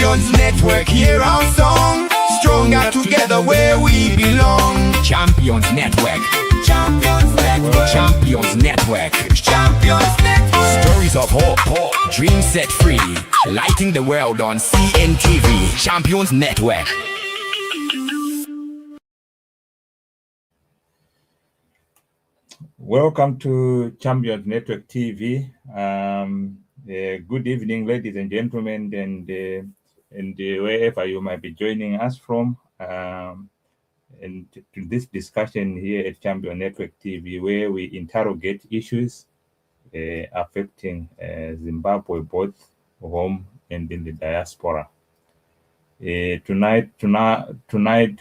Champions Network, hear our song. Stronger together where we belong. Champions Network. Champions Network. Champions Network. Champions Network. Stories of hope, dreams set free. Lighting the world on CNTV. Champions Network. Welcome to Champions Network TV. Good evening, ladies and gentlemen, and wherever you might be joining us from. And to this discussion here at Champion Network TV, where we interrogate issues affecting Zimbabwe, both home and in the diaspora. Tonight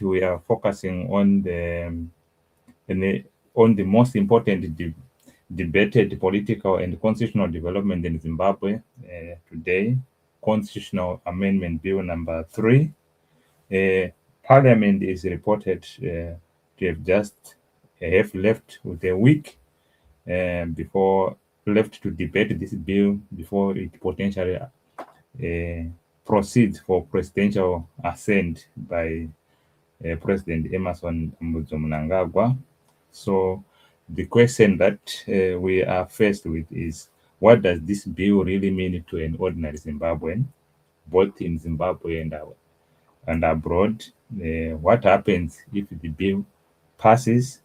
we are focusing on the most important debated political and constitutional development in Zimbabwe today, Constitutional Amendment Bill number 3. Parliament is reported to have just left with a week left to debate this bill before it potentially proceeds for presidential assent by President Emmerson Mnangagwa. So the question that we are faced with is, what does this bill really mean to an ordinary Zimbabwean, both in Zimbabwe and abroad? What happens if the bill passes,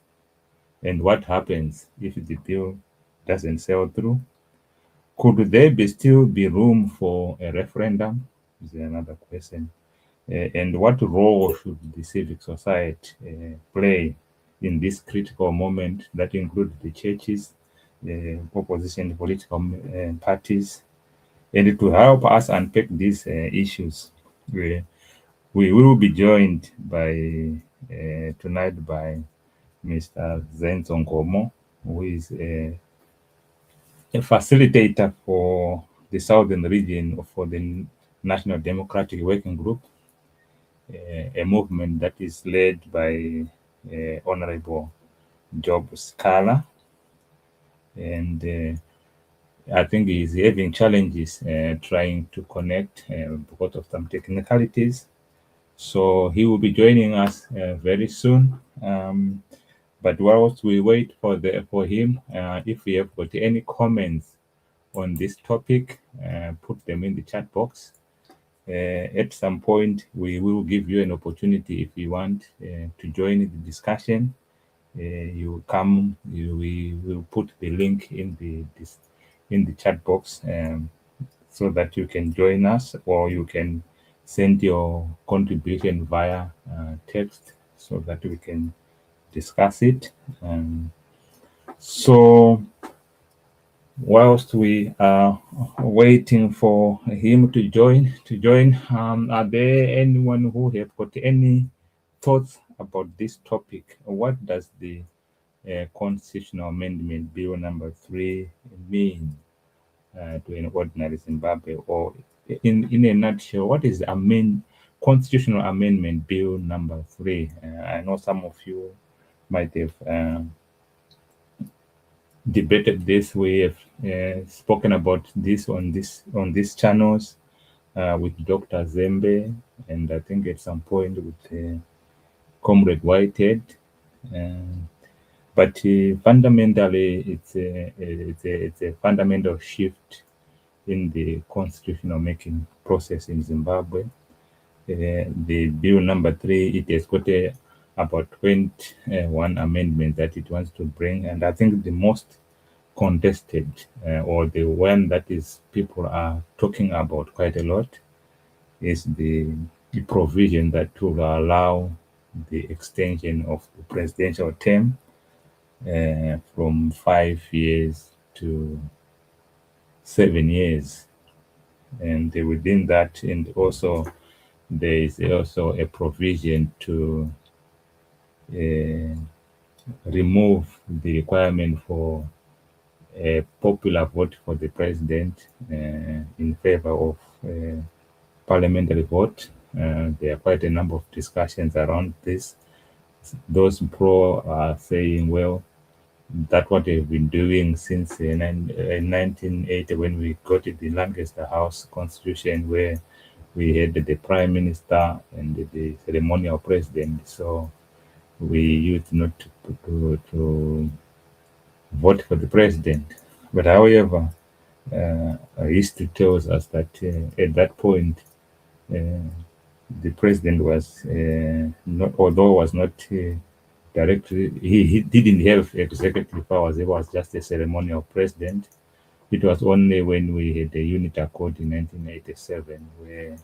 and what happens if the bill doesn't sail through? Could there still be room for a referendum? Is another question. And what role should the civic society play in this critical moment, that includes the churches, opposition political parties? And to help us unpack these issues, we will be joined tonight by Mr. Zensongomo, who is a facilitator for the Southern region for the National Democratic Working Group, a movement that is led by Honorable Job Scala, and I think he's having challenges trying to connect because of some technicalities. So he will be joining us very soon. But whilst we wait for him, if we have got any comments on this topic, put them in the chat box. At some point, we will give you an opportunity if you want to join the discussion. We will put the link in the chat box so that you can join us, or you can send your contribution via text so that we can discuss it. So whilst we are waiting for him to join, are there anyone who have got any thoughts about this topic? What does the Constitutional Amendment Bill number 3 mean to an ordinary Zimbabwe? Or in a nutshell, what is the Constitutional Amendment Bill number 3? I know some of you might have debated this. We have spoken about this on these channels with Dr. Zembe, and I think at some point with Comrade Whitehead. But fundamentally, it's a fundamental shift in the constitutional making process in Zimbabwe. The bill number 3, it has got about 21 amendments that it wants to bring, and I think the most contested or the one that is people are talking about quite a lot is the provision that will allow the extension of the presidential term from 5 years to 7 years, and within that, and also there is also a provision to remove the requirement for a popular vote for the president in favor of parliamentary vote. There are quite a number of discussions around this. Those pro are saying, well, that's what they've been doing since 1980, when we got the Lancaster House Constitution, where we had the prime minister and the ceremonial president. So we used not to vote for the president. But however, history tells us that at that point, the president was not, although was not directly, he didn't have executive powers. He was just a ceremonial president. It was only when we had the Unit Accord in 1987 where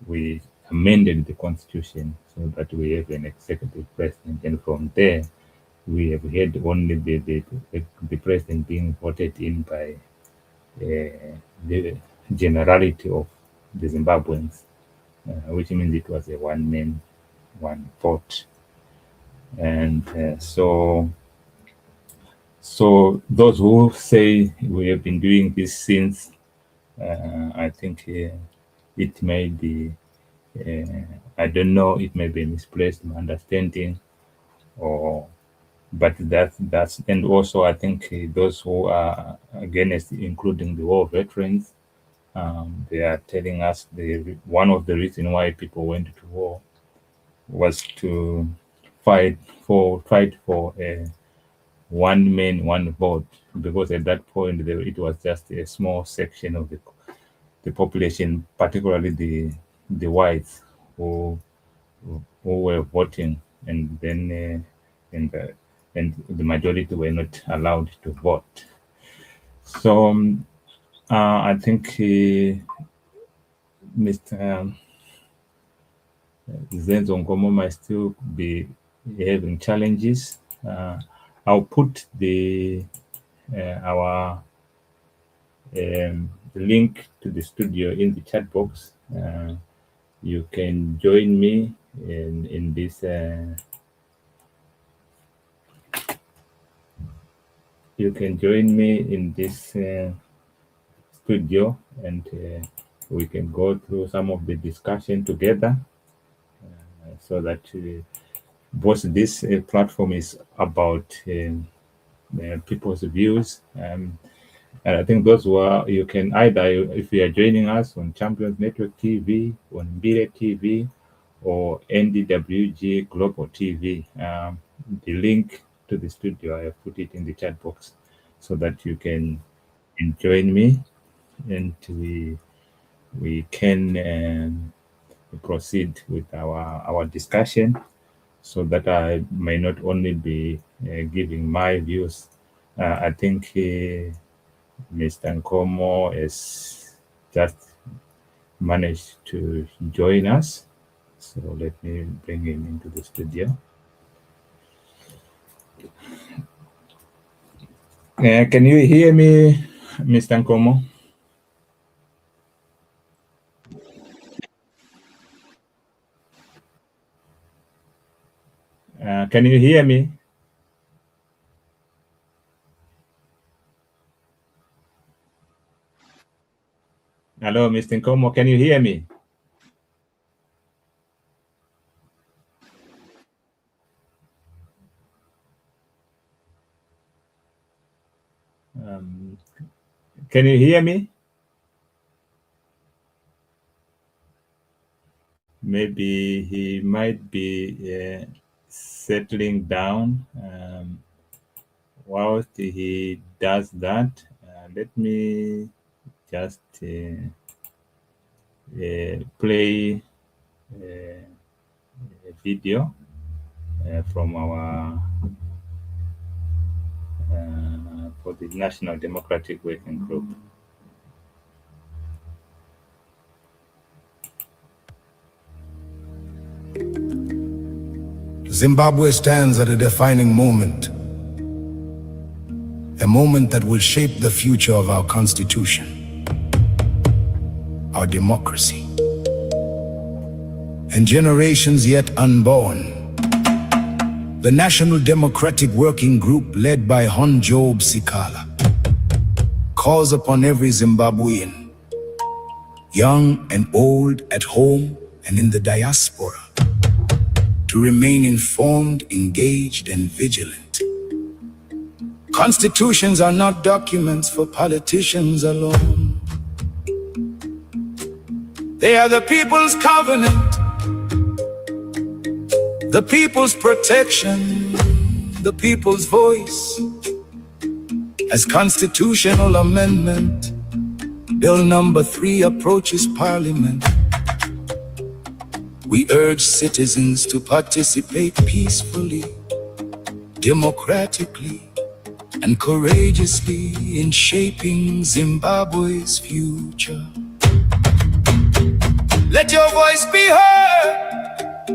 we amended the constitution so that we have an executive president, and from there we have had only the president being voted in by the generality of the Zimbabweans, which means it was a one man, one vote. And so those who say we have been doing this since, I think it may be, I don't know, it may be misplaced understanding, but that's, and also I think those who are against including the war veterans, they are telling us one of the reasons why people went to war was to fight for a one man, one vote, because at that point it was just a small section of the population, particularly the whites who were voting, and then and the majority were not allowed to vote. So I think Mr. Zenzo Nkomo might still be having challenges. I'll put our link to the studio in the chat box. You can join me in this. You can join me in this studio, and we can go through some of the discussion together, so that both this platform is about people's views. And I think those who are, you can either, if you are joining us on Champions Network TV, on Mbire TV, or NDWG Global TV, the link to the studio, I have put it in the chat box so that you can join me, and we can proceed with our discussion, so that I may not only be giving my views. I think Mr. Nkomo has just managed to join us. So let me bring him into the studio. Can you hear me, Mr. Nkomo? Can you hear me? Hello, Mr. Nkomo, can you hear me? Can you hear me? Maybe he might be settling down. Whilst he does that, let me just play a video from our for the National Democratic Working Group. Zimbabwe stands at a defining moment, a moment that will shape the future of our constitution, our democracy, and generations yet unborn. The National Democratic Working Group, led by Hon Job Sikala, calls upon every Zimbabwean, young and old, at home and in the diaspora, to remain informed, engaged, and vigilant. Constitutions are not documents for politicians alone. They are the people's covenant, the people's protection, the people's voice. As constitutional amendment, Bill number 3 approaches Parliament, we urge citizens to participate peacefully, democratically, and courageously in shaping Zimbabwe's future. Let your voice be heard.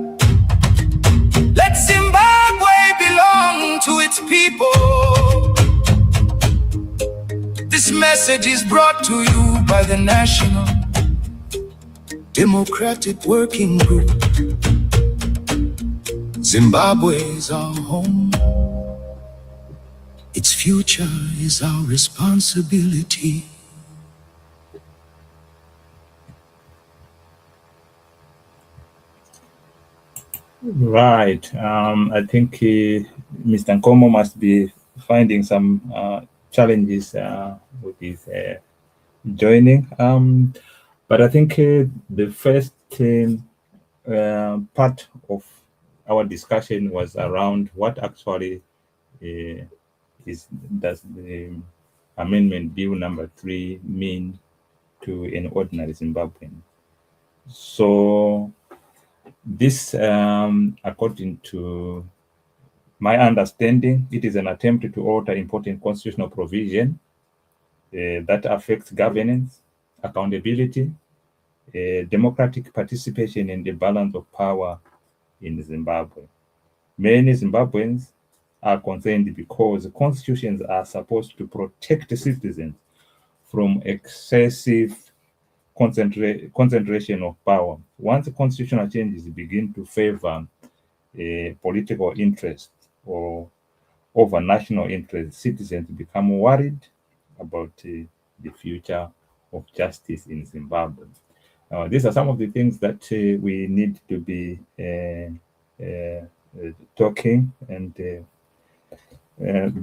Let Zimbabwe belong to its people. This message is brought to you by the National Democratic Working Group. Zimbabwe is our home. Its future is our responsibility. Right. I think Mr. Nkomo must be finding some challenges with his joining. But I think the first part of our discussion was around what actually does the Amendment Bill number 3 mean to an ordinary Zimbabwean. So this, according to my understanding, it is an attempt to alter important constitutional provision that affects governance, accountability, democratic participation, and the balance of power in Zimbabwe. Many Zimbabweans are concerned because constitutions are supposed to protect citizens from excessive concentration of power. Once constitutional changes begin to favor political interest or over national interest, citizens become worried about the future of justice in Zimbabwe. These are some of the things that we need to be talking, and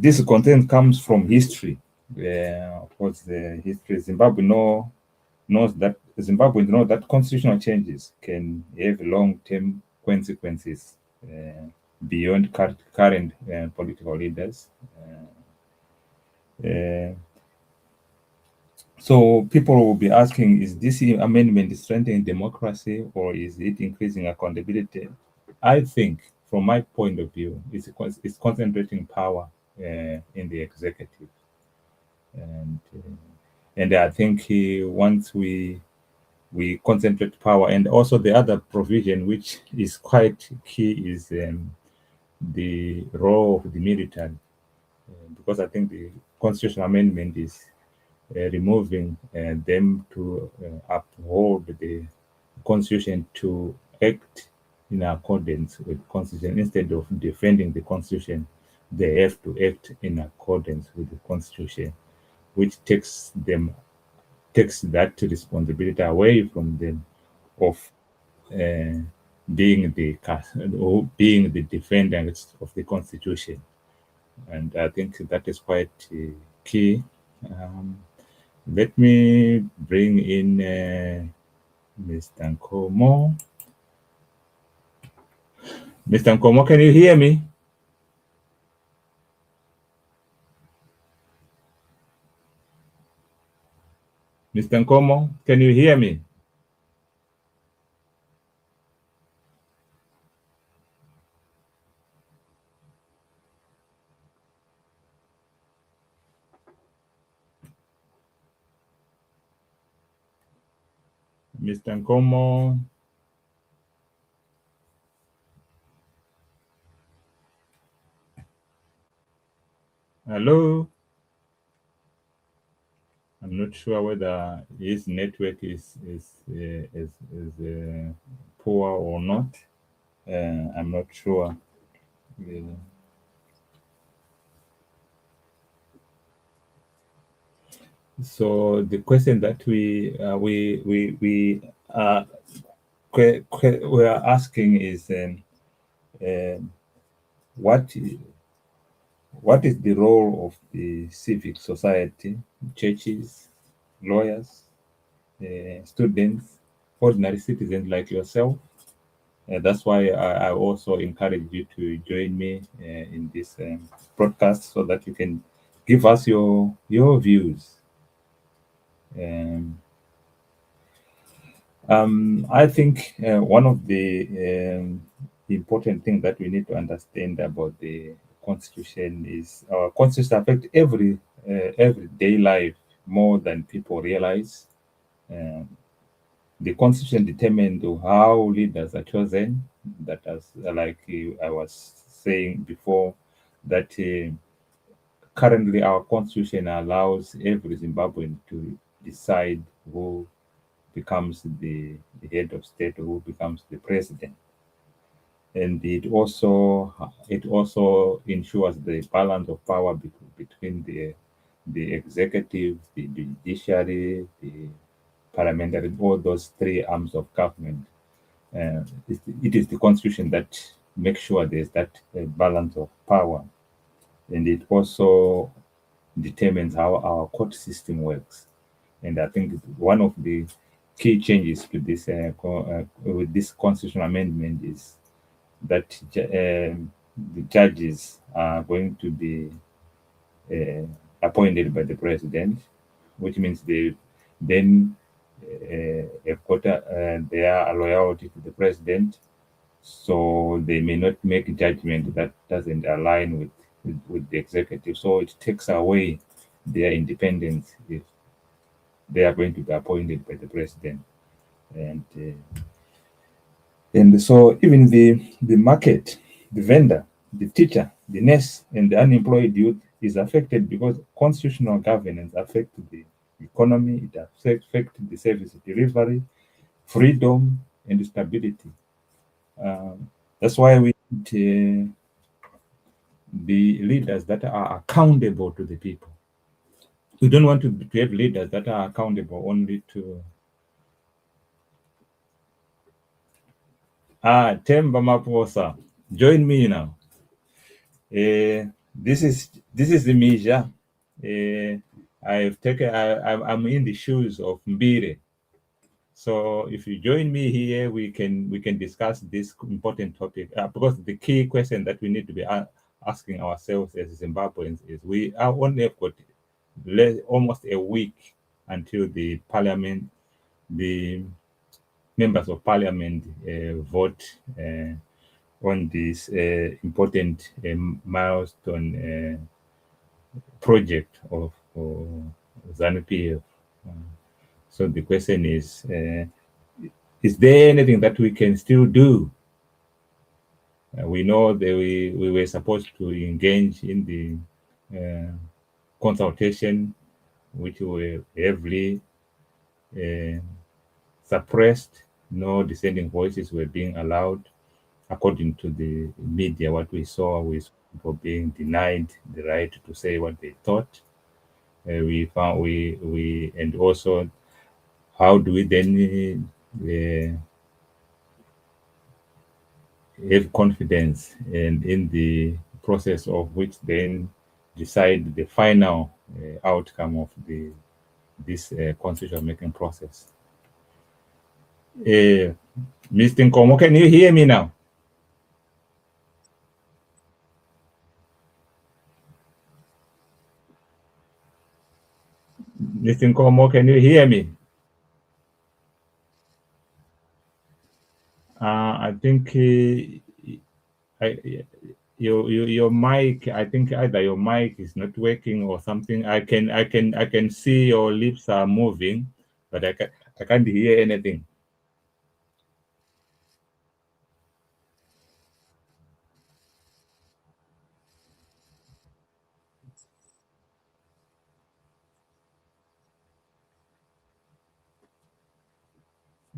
this content comes from history. Of course, the history Zimbabweans know that constitutional changes can have long-term consequences beyond current political leaders. So people will be asking, is this amendment strengthening democracy or is it increasing accountability? I think, from my point of view, it's concentrating power in the executive. And I think once we concentrate power, and also the other provision which is quite key is the role of the military, because I think the constitutional amendment is removing them to uphold the constitution, to act in accordance with the constitution. Instead of defending the constitution, they have to act in accordance with the constitution, which takes that responsibility away from them of being the defenders of the constitution. And I think that is quite key. Let me bring in Mr. Nkomo. Mr. Nkomo, can you hear me? Mr. Nkomo, can you hear me? Mr. Nkomo. Hello. I'm not sure whether his network is poor or not. I'm not sure. So the question that we are asking is what is the role of the civic society, churches, lawyers, students, ordinary citizens like yourself. That's why I also encourage you to join me in this broadcast so that you can give us your views. Um, I think one of the important things that we need to understand about the constitution is our constitution affects everyday life more than people realize. Um, the constitution determines how leaders are chosen. That as like I was saying before, that currently our constitution allows every Zimbabwean to decide who becomes the head of state, who becomes the president. And it also ensures the balance of power between the executive, the judiciary, the parliamentary, all those three arms of government. It is the constitution that makes sure there's that balance of power, and it also determines how our court system works. And I think one of the key changes to this with this constitutional amendment is that the judges are going to be uh, appointed by the president, which means they then have got their loyalty to the president, so they may not make judgment that doesn't align with the executive. So it takes away their independence if they are going to be appointed by the president. And so even the market, the vendor, the teacher, the nurse, and the unemployed youth is affected because constitutional governance affects the economy, it affects the service delivery, freedom, and stability. That's why we need the leaders that are accountable to the people. We don't want to have leaders that are accountable only to Temba Maposa. Join me now. This is the measure. I'm in the shoes of Mbire. So if you join me here, we can discuss this important topic because the key question that we need to be asking ourselves as Zimbabweans is we are only got almost a week until the members of parliament vote on this important milestone project of ZANU-PF. So the question is there anything that we can still do? We know that we were supposed to engage in the consultation, which were heavily suppressed. No dissenting voices were being allowed. According to the media, what we saw was people being denied the right to say what they thought. And also, how do we then have confidence and in the process of which then decide the final outcome of this constitution making process? Mr. Nkomo, can you hear me now? Mr. Nkomo, can you hear me? I think your mic. I think either your mic is not working or something. I can see your lips are moving, but I can't hear anything.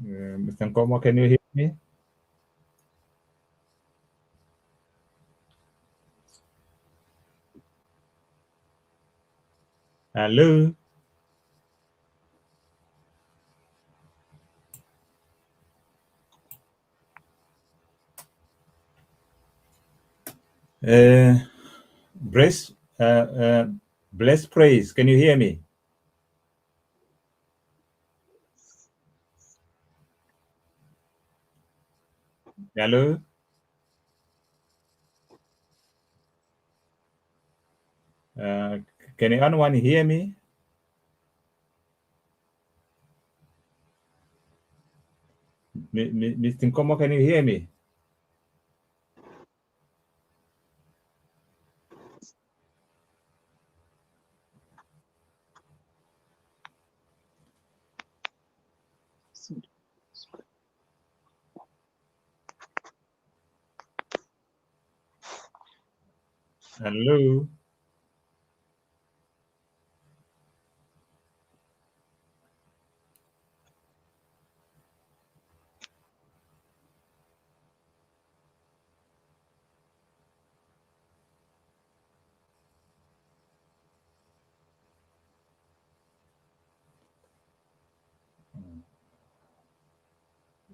Mr. Nkomo, can you hear me? Hello. Uh, Bless, bless praise. Can you hear me? Hello? Uh, can anyone hear me? Mr. Nkomo, can you hear me? Hello?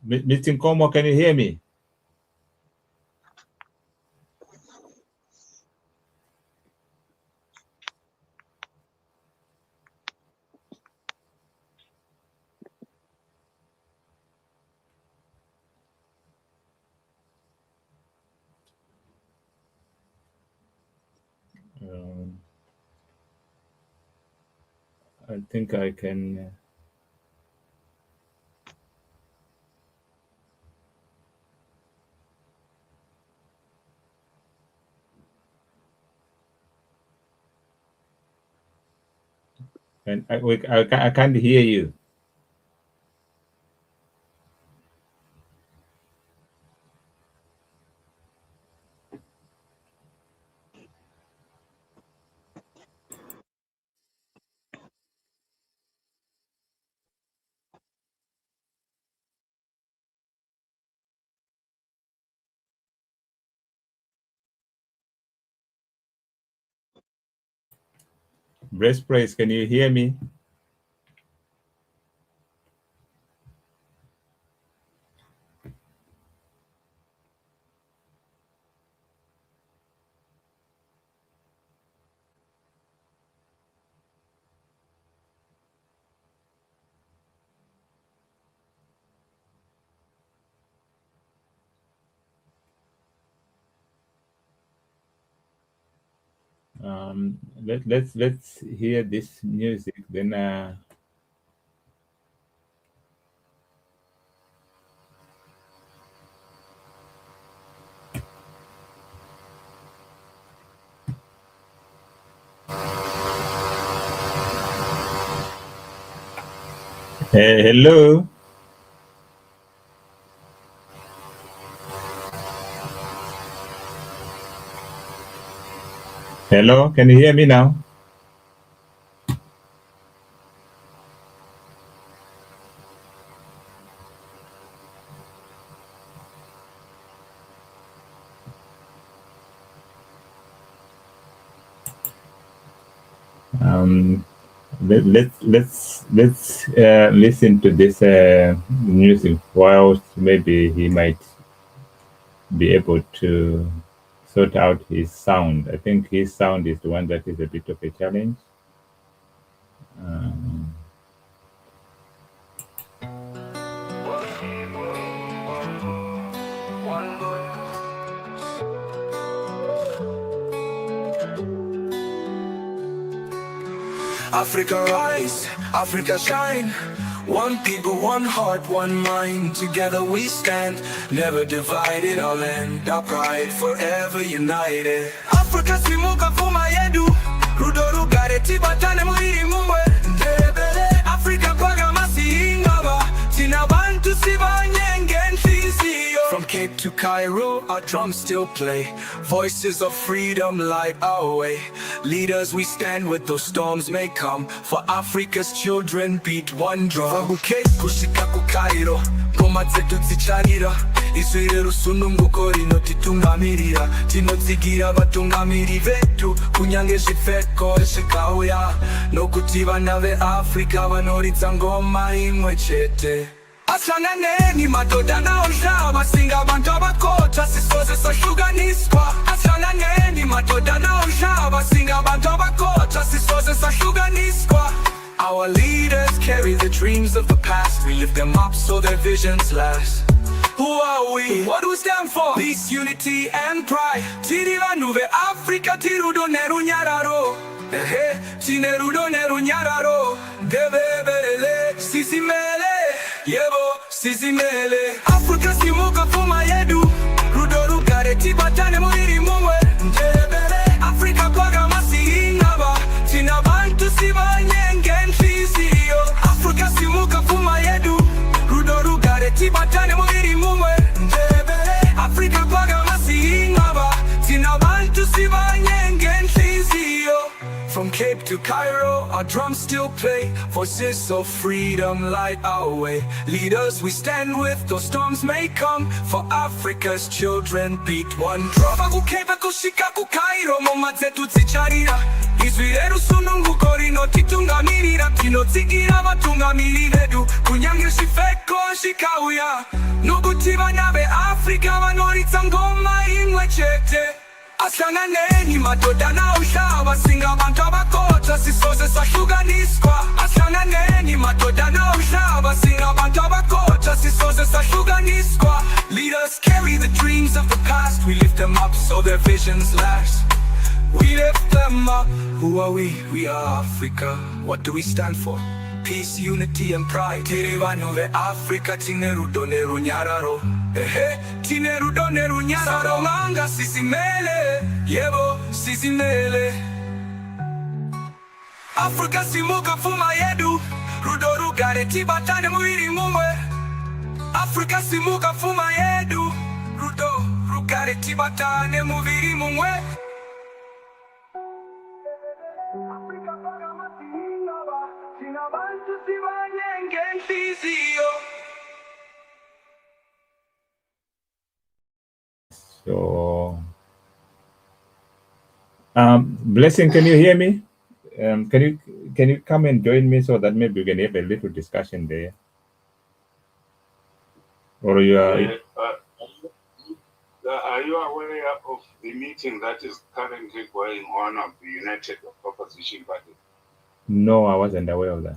Mr. Nkomo, can you hear me? Um, I think I can. And I can't hear you. Breast praise, can you hear me? Let's hear this music. Then hello, hello. Can you hear me now? Um, let's listen to this music whilst maybe he might be able to sort out his sound. I think his sound is the one that is a bit of a challenge. Um, Africa rise, Africa shine. One people, one heart, one mind. Together we stand, never divided. Our land, our pride, forever united. Africa simuka fuma yedu, rudoru gare tibatane mwiri mumwe. Ndebele Africa paga masingaba, tina bantu sibanyenge nfisiyo. From Cape to Cairo, our drums still play. Voices of freedom light our way. Leaders we stand with, those storms may come. For Africa's children beat one drum. From Cape kushika ku Cairo, ngoma zetu zicharira. Iswire rusununguko rinotitungamirira. Tinotsigira vatungamiri vetu, kunyange zvipfeko zvikauya. Nokuti vana veAfrica vanoridza ngoma imwe chete. Asangane madhodha naonzva singa bantu abakota sisoze sahlukaniswa. Asangane madhodha naonzva singa bantu abakota sisoze sahlukaniswa. Our leaders carry the dreams of the past. We lift them up so their visions last. Who are we? What do we stand for? Peace, unity, and pride. Tiri vanhu veAfrica tirudo nerunyararo. Ehe, tinerudo nerunyararo. Devebele, sisimele. Yebo, sisimele. Africa simuka fuma yedu. Rudo rugare tibatane muiri mumwe. Devebele, Africa kwaga masihingaba. Tina bantu sibanyenge nfisiyo. Africa simuka fuma yedu. Rudo rugare tibatane muiri mumwe. Devebele, Africa kwaga masihingaba. Tina bantu sibanyenge nfisiyo. From Cape to Cairo, our drums still play. Voices of freedom light our way. Leaders we stand with, though storms may come. For Africa's children beat one drum. Kukepe kushika ku Cairo, moma zetu zicharira. Izwi leru sununguko rinotitungamirira. Tinotsigira vatungamiri vedu. Kunyange shifeko shikauya. Nokuti nabe Africa vanoritsa ngoma imwe chete. Aslanganeni madoda na uhlaba singabantu abakhothwa sisoze sahlukaniswa. Aslanganeni madoda na uhlaba singabantu abakhothwa sisoze sahlukaniswa. Leaders carry the dreams of the past, we lift them up so their visions last. We lift them up. Who are we? We are Africa. What do we stand for? Peace, unity, and pride. Tiri vanhu veAfrica tinerudo nerunyararo. Ehe, tinerudo nerunyararo. Manga sisimele, yebo sisimele. Africa simuka fuma yedu. Rudo rugare tibatane muiri mumwe. Africa simuka fuma yedu. Rudo rugare tibatane muiri mumwe. So, Blessing, can you hear me? Can you come and join me so that maybe we can have a little discussion there? Or you are? Are you aware of the meeting that is currently going on of the United Opposition Party? No, I wasn't aware of that.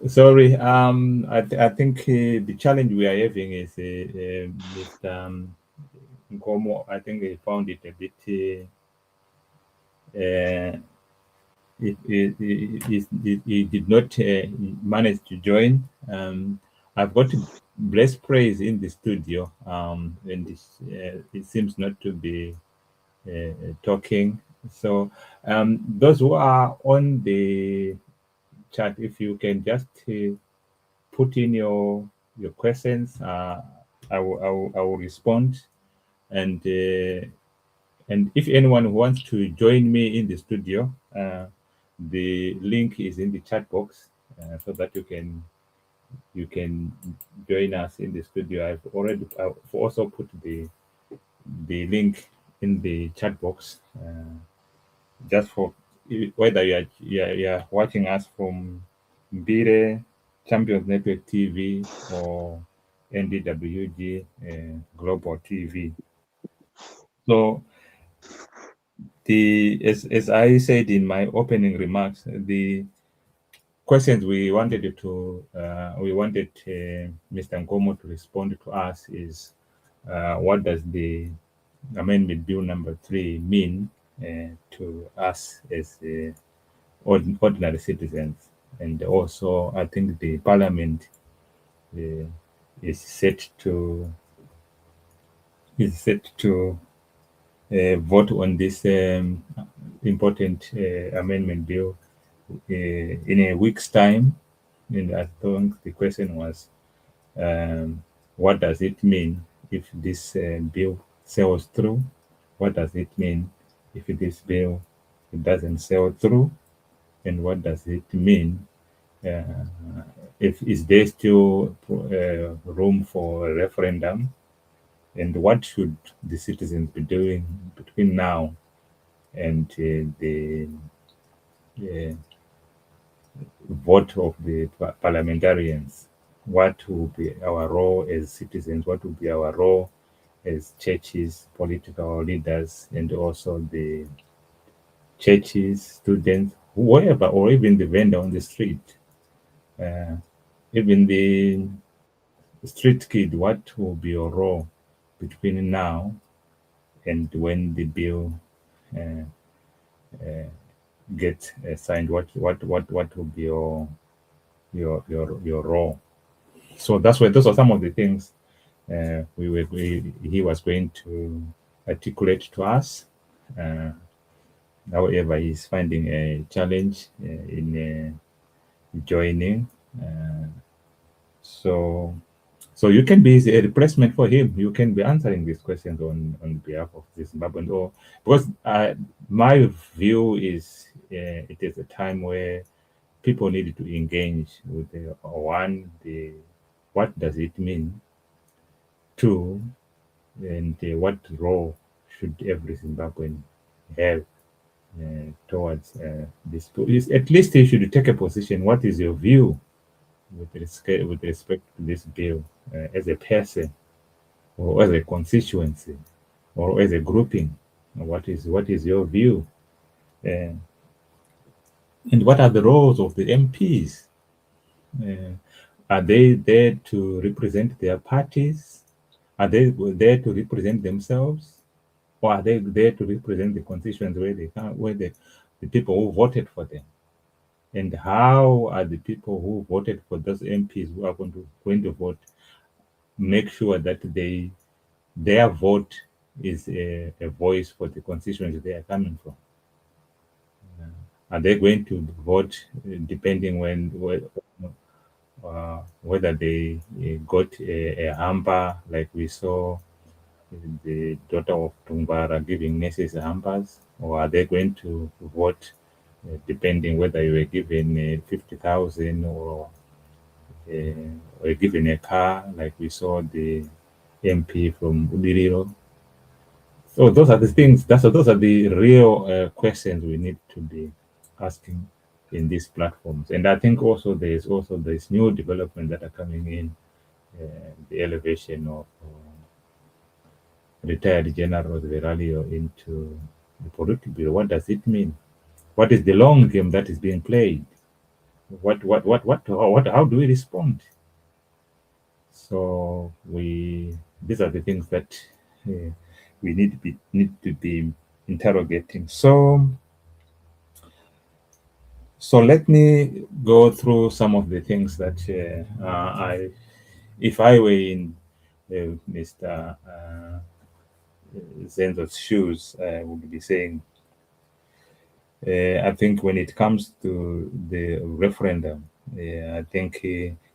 Sorry, I think the challenge we are having is Mr. Nkomo. I think he found it a bit. He did not manage to join. I've got Bless Praise in the studio, and it seems not to be talking. So, those who are on the chat, if you can just put in your questions, I will respond, and if anyone who wants to join me in the studio, the link is in the chat box, so that you can join us in the studio. I've also put the link in the chat box, just for whether you are watching us from Mbire Champions Network TV or NDWG Global TV. So as I said in my opening remarks, the questions we wanted Mr. Nkomo to respond to us is, what does the Amendment Bill number 3 mean to us as ordinary citizens? And also, I think the Parliament uh, is set to vote on this important amendment bill in a week's time. And I think the question was, what does it mean if this bill sails through? What does it mean if this bill doesn't sail through? And what does it mean uh, if is there still room for a referendum? And what should the citizens be doing between now and the uh, vote of the parliamentarians? What will be our role as citizens? What will be our role as churches, political leaders, and also the churches, students, whoever, or even the vendor on the street, even the street kid? What will be your role between now and when the bill uh, gets signed? What will be your role? So those are some of the things he was going to articulate to us. Uh, However, he's finding a challenge in joining. So you can be a replacement for him. You can be answering these questions on behalf of the Zimbabwean. Or because my view is it is a time where people need to engage with what does it mean? Two, and what role should every Zimbabwean have towards this? At least you should take a position. What is your view with respect to this bill, as a person, or as a constituency, or as a grouping? What is your view? And what are the roles of the MPs? Are they there to represent their parties? Are they there to represent themselves? Or are they there to represent the constituents where the people who voted for them? And how are the people who voted for those MPs who are going to vote make sure that their vote is a voice for the constituents they are coming from? Are they going to vote depending whether they got a hamper, like we saw the daughter of Tungwara giving nurses hampers? Or are they going to vote depending whether you were given 50,000 or given a car, like we saw the MP from Ubiriro? So those are the things. Those are the real questions we need to be asking in these platforms. And I think also there's this new development that are coming in, the elevation of retired General Veralio into the political bureau. What does it mean? What is the long game that is being played? how do we respond? So these are the things that uh, we need to be interrogating. So let me go through some of the things that if I were in Mr. Zenzo's shoes, I would be saying, I think when it comes to the referendum, I think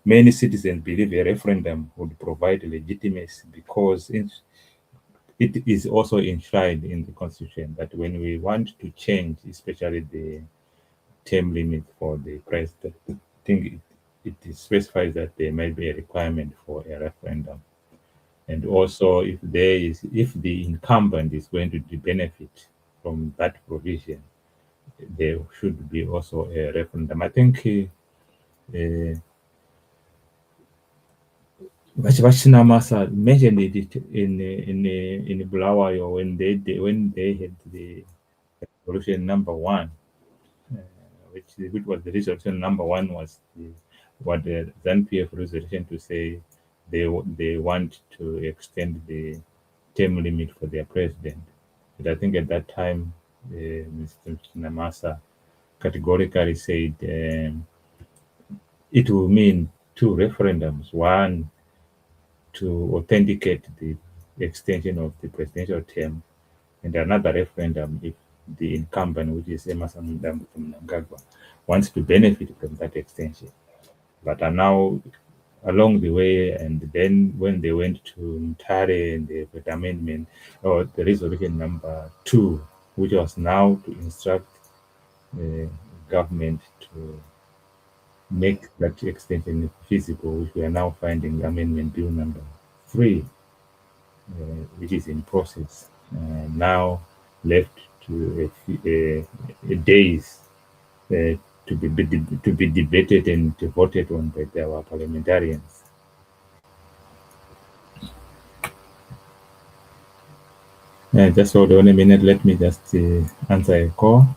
many citizens believe a referendum would provide legitimacy because it is also enshrined in the constitution that when we want to change, especially the term limit for the president, I think it specifies that there may be a requirement for a referendum. And also, if the incumbent is going to benefit from that provision, there should be also a referendum. I think Vachinamasa mentioned it in Bulawayo when they had the resolution number one, which was the resolution number one was what the ZANU-PF resolution to say they want to extend the term limit for their president. But I think at that time, Mr. Namasa categorically said it will mean two referendums: one to authenticate the extension of the presidential term, and another referendum if the incumbent, which is Emerson Mnangagwa, wants to benefit from that extension. But are now along the way, and then when they went to Mtare and the amendment or the resolution number two, which was now to instruct the government to make that extension feasible, which we are now finding amendment bill number three, which is in process, now left to a days to be debated and voted on by our parliamentarians. Just hold on a minute. Let me just answer a call.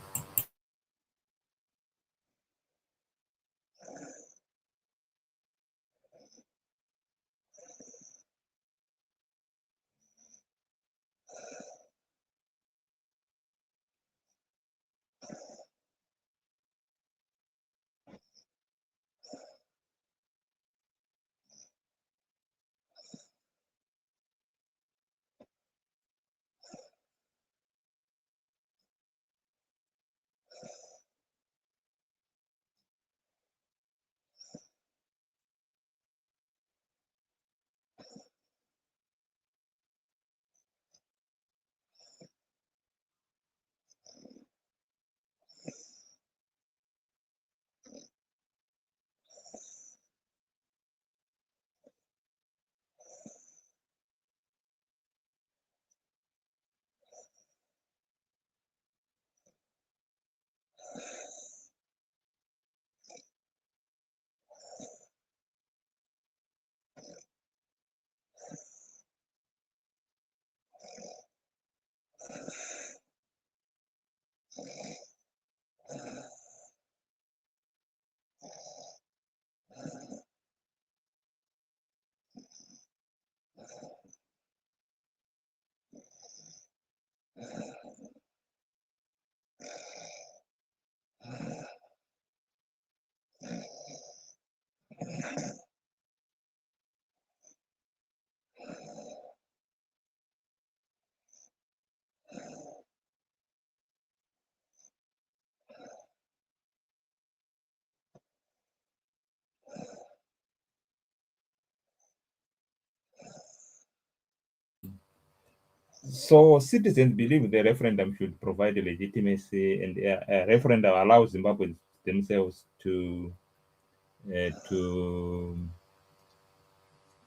So citizens believe the referendum should provide legitimacy, and a referendum allows Zimbabweans themselves uh, to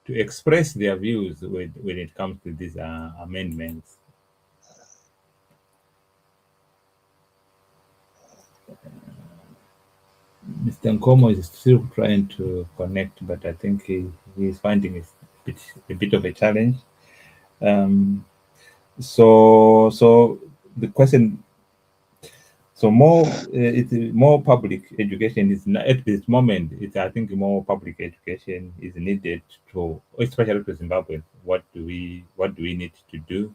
to express their views when it comes to these amendments. Mr. Nkomo is still trying to connect, but I think he's finding it a bit of a challenge. So the question, So more public education is not, at this moment. I think more public education is needed to, especially to Zimbabwe. What do we need to do?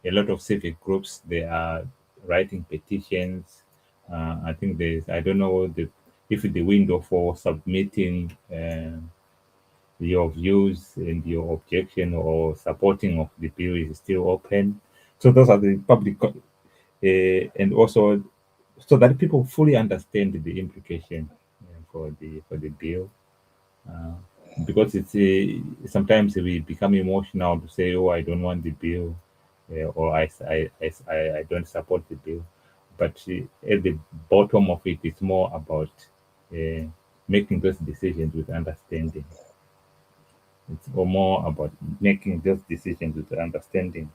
A lot of civic groups, they are writing petitions. I think I don't know if the window for submitting your views and your objection or supporting of the bill is still open. So those are the and also so that people fully understand the implication for the bill. Uh, because sometimes we become emotional to say, "Oh, I don't want the bill," or I don't support the bill. But at the bottom of it, it's more about uh, making those decisions with understanding. It's more about making those decisions with understanding.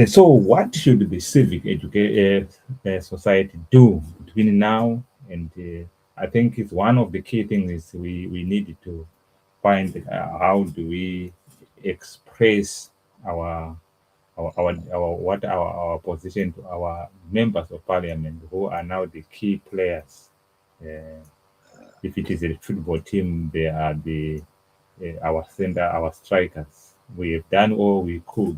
So, what should the civic society do between now and I think it's one of the key things is we need to find how do we express our our position to our members of parliament who are now the key players. Uh, if it is a football team, they are our center, our strikers. We have done all we could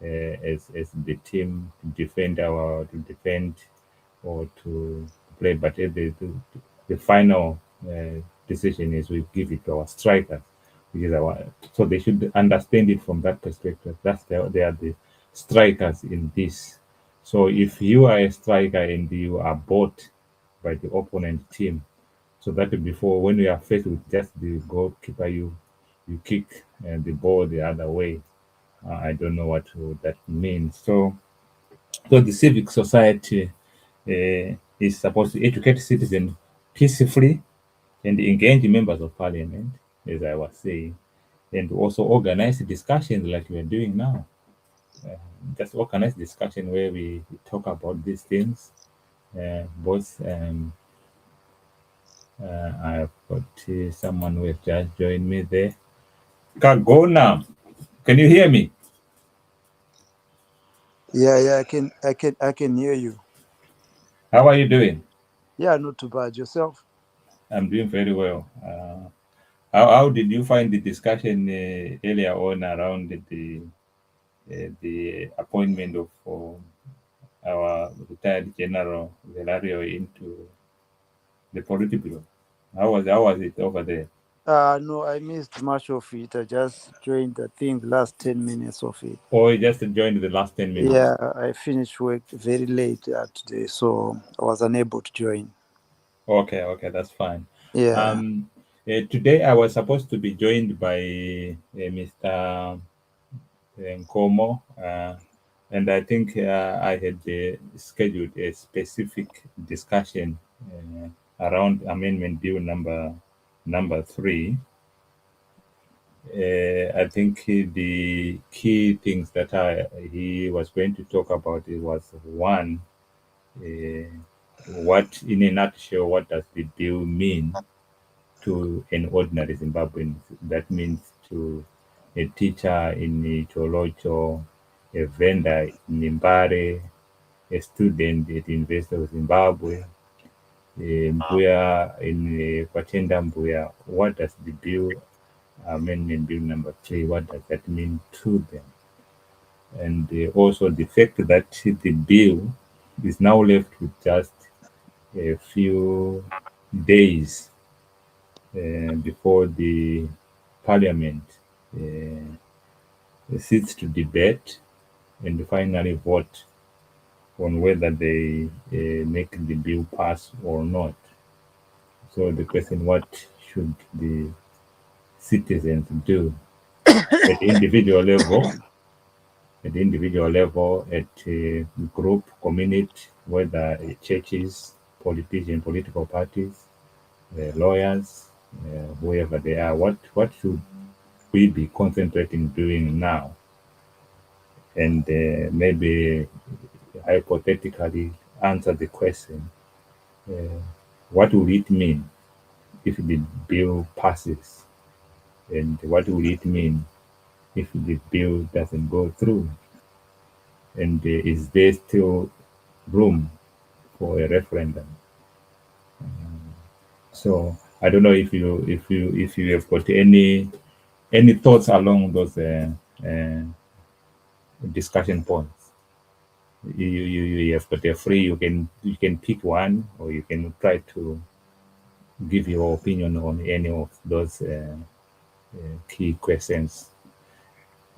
as the team to defend or to play. But the final decision is we give it to our strikers, which is our. So they should understand it from that perspective. They are the strikers in this. So if you are a striker and you are bought by the opponent team, so that before when you are faced with just the goalkeeper, you kick the ball the other way. I don't know what that means. So the civic society is supposed to educate citizens peacefully and engage members of parliament, as I was saying, and also organize discussions like we are doing now. Uh, just organize discussion where we talk about these things. Both I've got someone who has just joined me there. Kagona, can you hear me? Yeah, I can hear you. How are you doing? Yeah, not too bad. Yourself? I'm doing very well. How did you find the discussion earlier on around the appointment of our retired General Velario into the Politburo? How was it over there? No, I missed much of it. I just joined, I think, the last 10 minutes of it. Or you just joined the last 10 minutes? Yeah, I finished work very late today, so I was unable to join. Okay, that's fine. Yeah. Today I was supposed to be joined by Mr. Nkomo, and I think I had scheduled a specific discussion around Amendment Bill number 3. I think the key things that he was going to talk about it was one, uh, what in a nutshell, what does the bill mean to an ordinary Zimbabwean? That means to a teacher in Cholocho, a vendor in Mbare, a student at University of Zimbabwe, Mbuya in Kwatenda Mbuya. What does the bill, Amendment Bill number 3, what does that mean to them? And also the fact that the bill is now left with just a few days before the parliament sits to debate and finally vote on whether they make the bill pass or not. So the question, what should the citizens do at the individual level, at group, community, whether churches, politicians, political parties, lawyers, whoever they are, what should we be concentrating doing now? And maybe hypothetically answer the question, uh, what will it mean if the bill passes? And what will it mean if the bill doesn't go through? And is there still room for a referendum. So I don't know if you have got any thoughts along those uh, discussion points. You have got a free. You can pick one, or you can try to give your opinion on any of those key questions.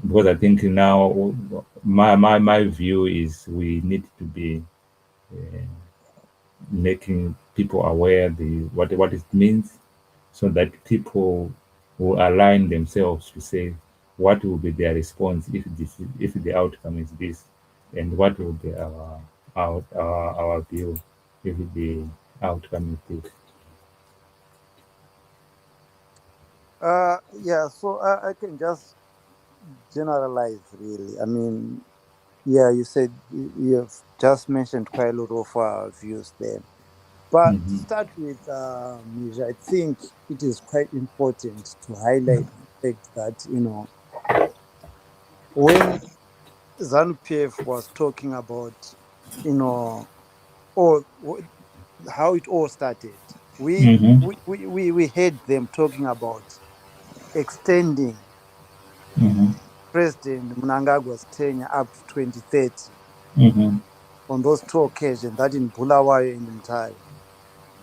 Because I think now my view is we need to be making people aware what it means, so that people will align themselves to say what will be their response if the outcome is this, and what will be our view if the outcome is this. Yeah, so I can just generalize really. I mean, yeah, you said you have just mentioned quite a lot of views there. But to Mm-hmm. start with, Misha, I think it is quite important to highlight the fact that, when ZANU-PF was talking about, you know, all, how it all started, we, Mm-hmm. we heard them talking about extending Mm-hmm. President Mnangagwa's tenure up to 2030 Mm-hmm. on those two occasions, that in Bulawayo and Mutare.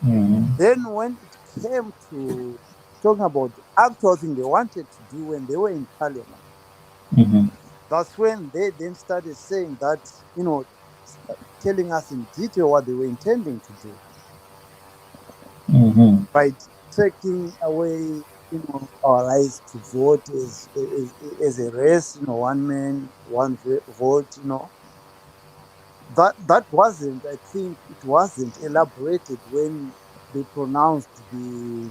Mm-hmm. Then when it came to talking about the actual thing they wanted to do when they were in parliament, Mm-hmm. that's when they then started saying that, telling us in detail what they were intending to do Mm-hmm. by taking away, our rights to vote as a race, one man, one vote, that wasn't, I think it wasn't elaborated when they pronounced the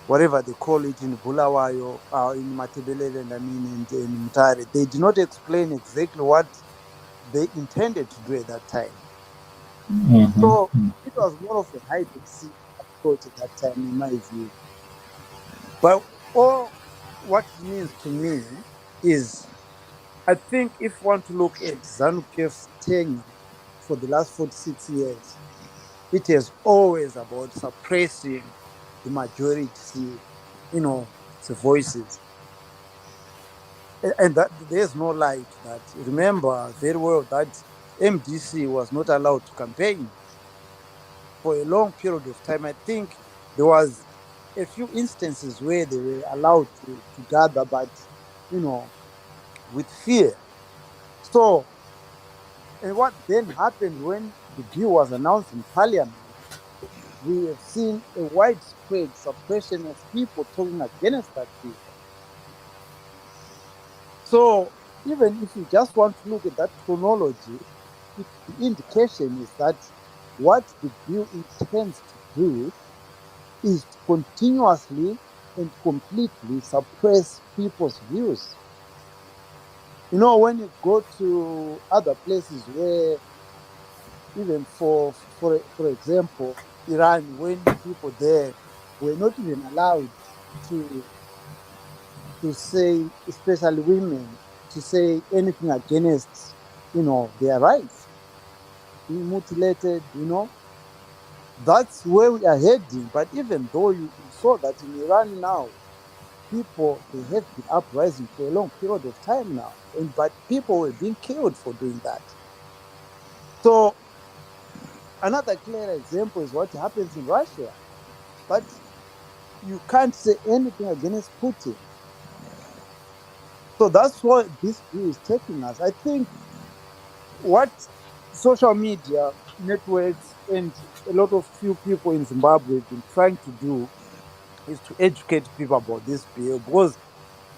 whatever they call it in Bulawayo, in Matebeleland, I mean, in Mutare. They did not explain exactly what they intended to do at that time. So Mm-hmm. it was more of a hide and seek approach at that time, in my view. But all what it means to me is, I think if you want to look at ZANU-PF's tenure for the last 46 years, it is always about suppressing the majority, the voices. And that there's no lie to that. Remember very well that MDC was not allowed to campaign for a long period of time. I think there was a few instances where they were allowed to gather, but with fear. So, and what then happened when the bill was announced in Parliament? We have seen a widespread suppression of people talking against that bill. So even if you just want to look at that chronology, the indication is that what the bill intends to do is to continuously and completely suppress people's views. When you go to other places where, even for example, Iran, when people there were not even allowed to say, especially women, to say anything against, their rights, being mutilated, that's where we are heading. But even though you saw that in Iran now, people, they have been uprising for a long period of time now, but people were being killed for doing that. So another clear example is what happens in Russia. But you can't say anything against Putin. So that's what this bill is taking us. I think what social media networks and a lot of few people in Zimbabwe have been trying to do is to educate people about this bill, because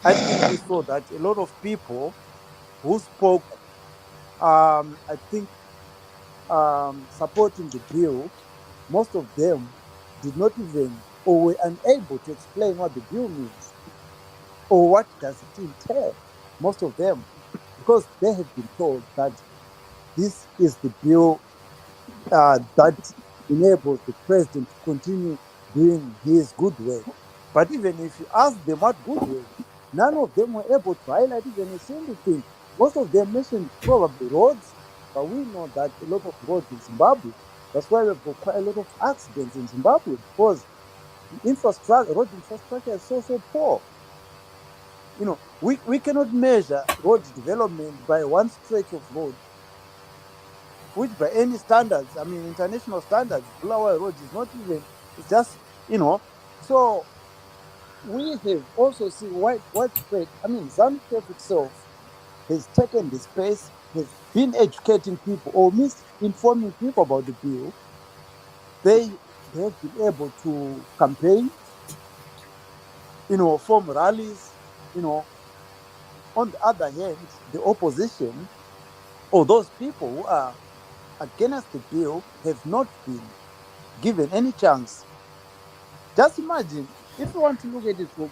I think we saw that a lot of people who spoke, I think, supporting the bill, most of them did not even, or were unable to explain what the bill means or what does it entail. Most of them, because they have been told that this is the bill that enables the president to continue doing his good work. But even if you ask them what good work, none of them were able to highlight even a single thing. Most of them mentioned probably roads, But we know that a lot of roads in Zimbabwe, that's why we've got quite a lot of accidents in Zimbabwe, because the road infrastructure is so poor. We cannot measure road development by one stretch of road, which by any standards, I mean international standards, Bulawayo Road is not even, it's just, so we have also seen widespread, I mean, ZANU-PF itself has taken the space, has been educating people or misinforming people about the bill. They have been able to campaign, form rallies. On the other hand, the opposition or those people who are against the bill have not been given any chance. Just imagine if you want to look at it from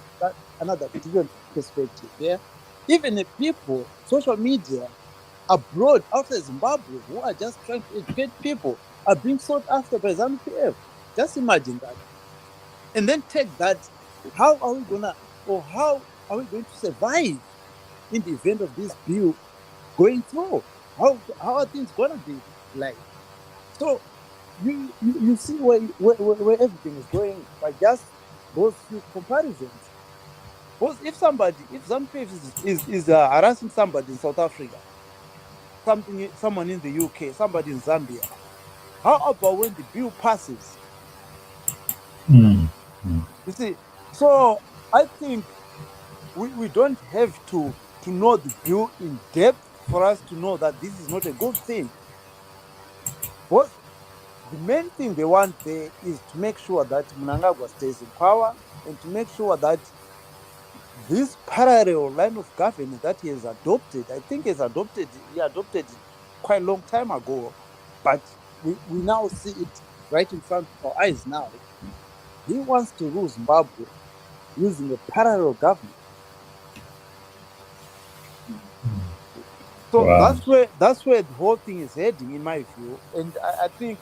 another different perspective. Yeah, even the people, social media abroad outside Zimbabwe who are just trying to educate people are being sought after by ZANU-PF. Just imagine that, and then take that. How are we going to survive in the event of this bill going through? How are things gonna be like? So you see where everything is going by just those few comparisons. Because if ZANU-PF is harassing somebody in South Africa, someone in the UK, somebody in Zambia, how about when the bill passes? Mm. You see, so I think we don't have to know the bill in depth for us to know that this is not a good thing. Because the main thing they want there is to make sure that Mnangagwa stays in power and to make sure that this parallel line of government that he has adopted, I think he adopted it quite a long time ago, but we now see it right in front of our eyes now. He wants to rule Zimbabwe using a parallel government. So Wow. that's where the whole thing is heading, in my view. And I think,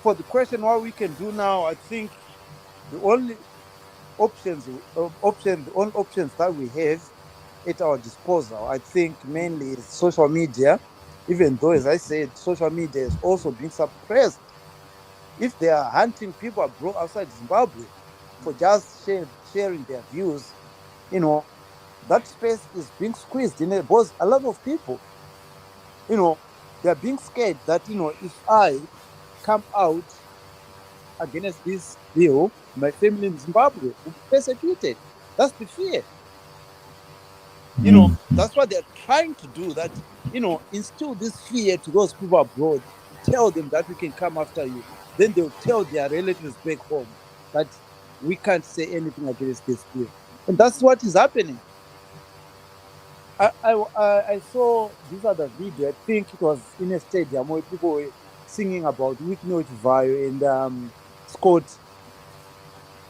for the question what we can do now, I think the only options that we have at our disposal, I think mainly is social media, even though, as I said, social media is also being suppressed. If they are hunting people abroad outside Zimbabwe for just sharing their views, that space is being squeezed in it, because a lot of people, they're being scared that, if I come out against this bill, my family in Zimbabwe will be persecuted. That's the fear. That's what they're trying to do, that, instill this fear to those people abroad, tell them that we can come after you. Then they'll tell their relatives back home that we can't say anything against this bill. And that's what is happening. I saw this other video, I think it was in a stadium where people were singing about Whitney Vayo and Scott.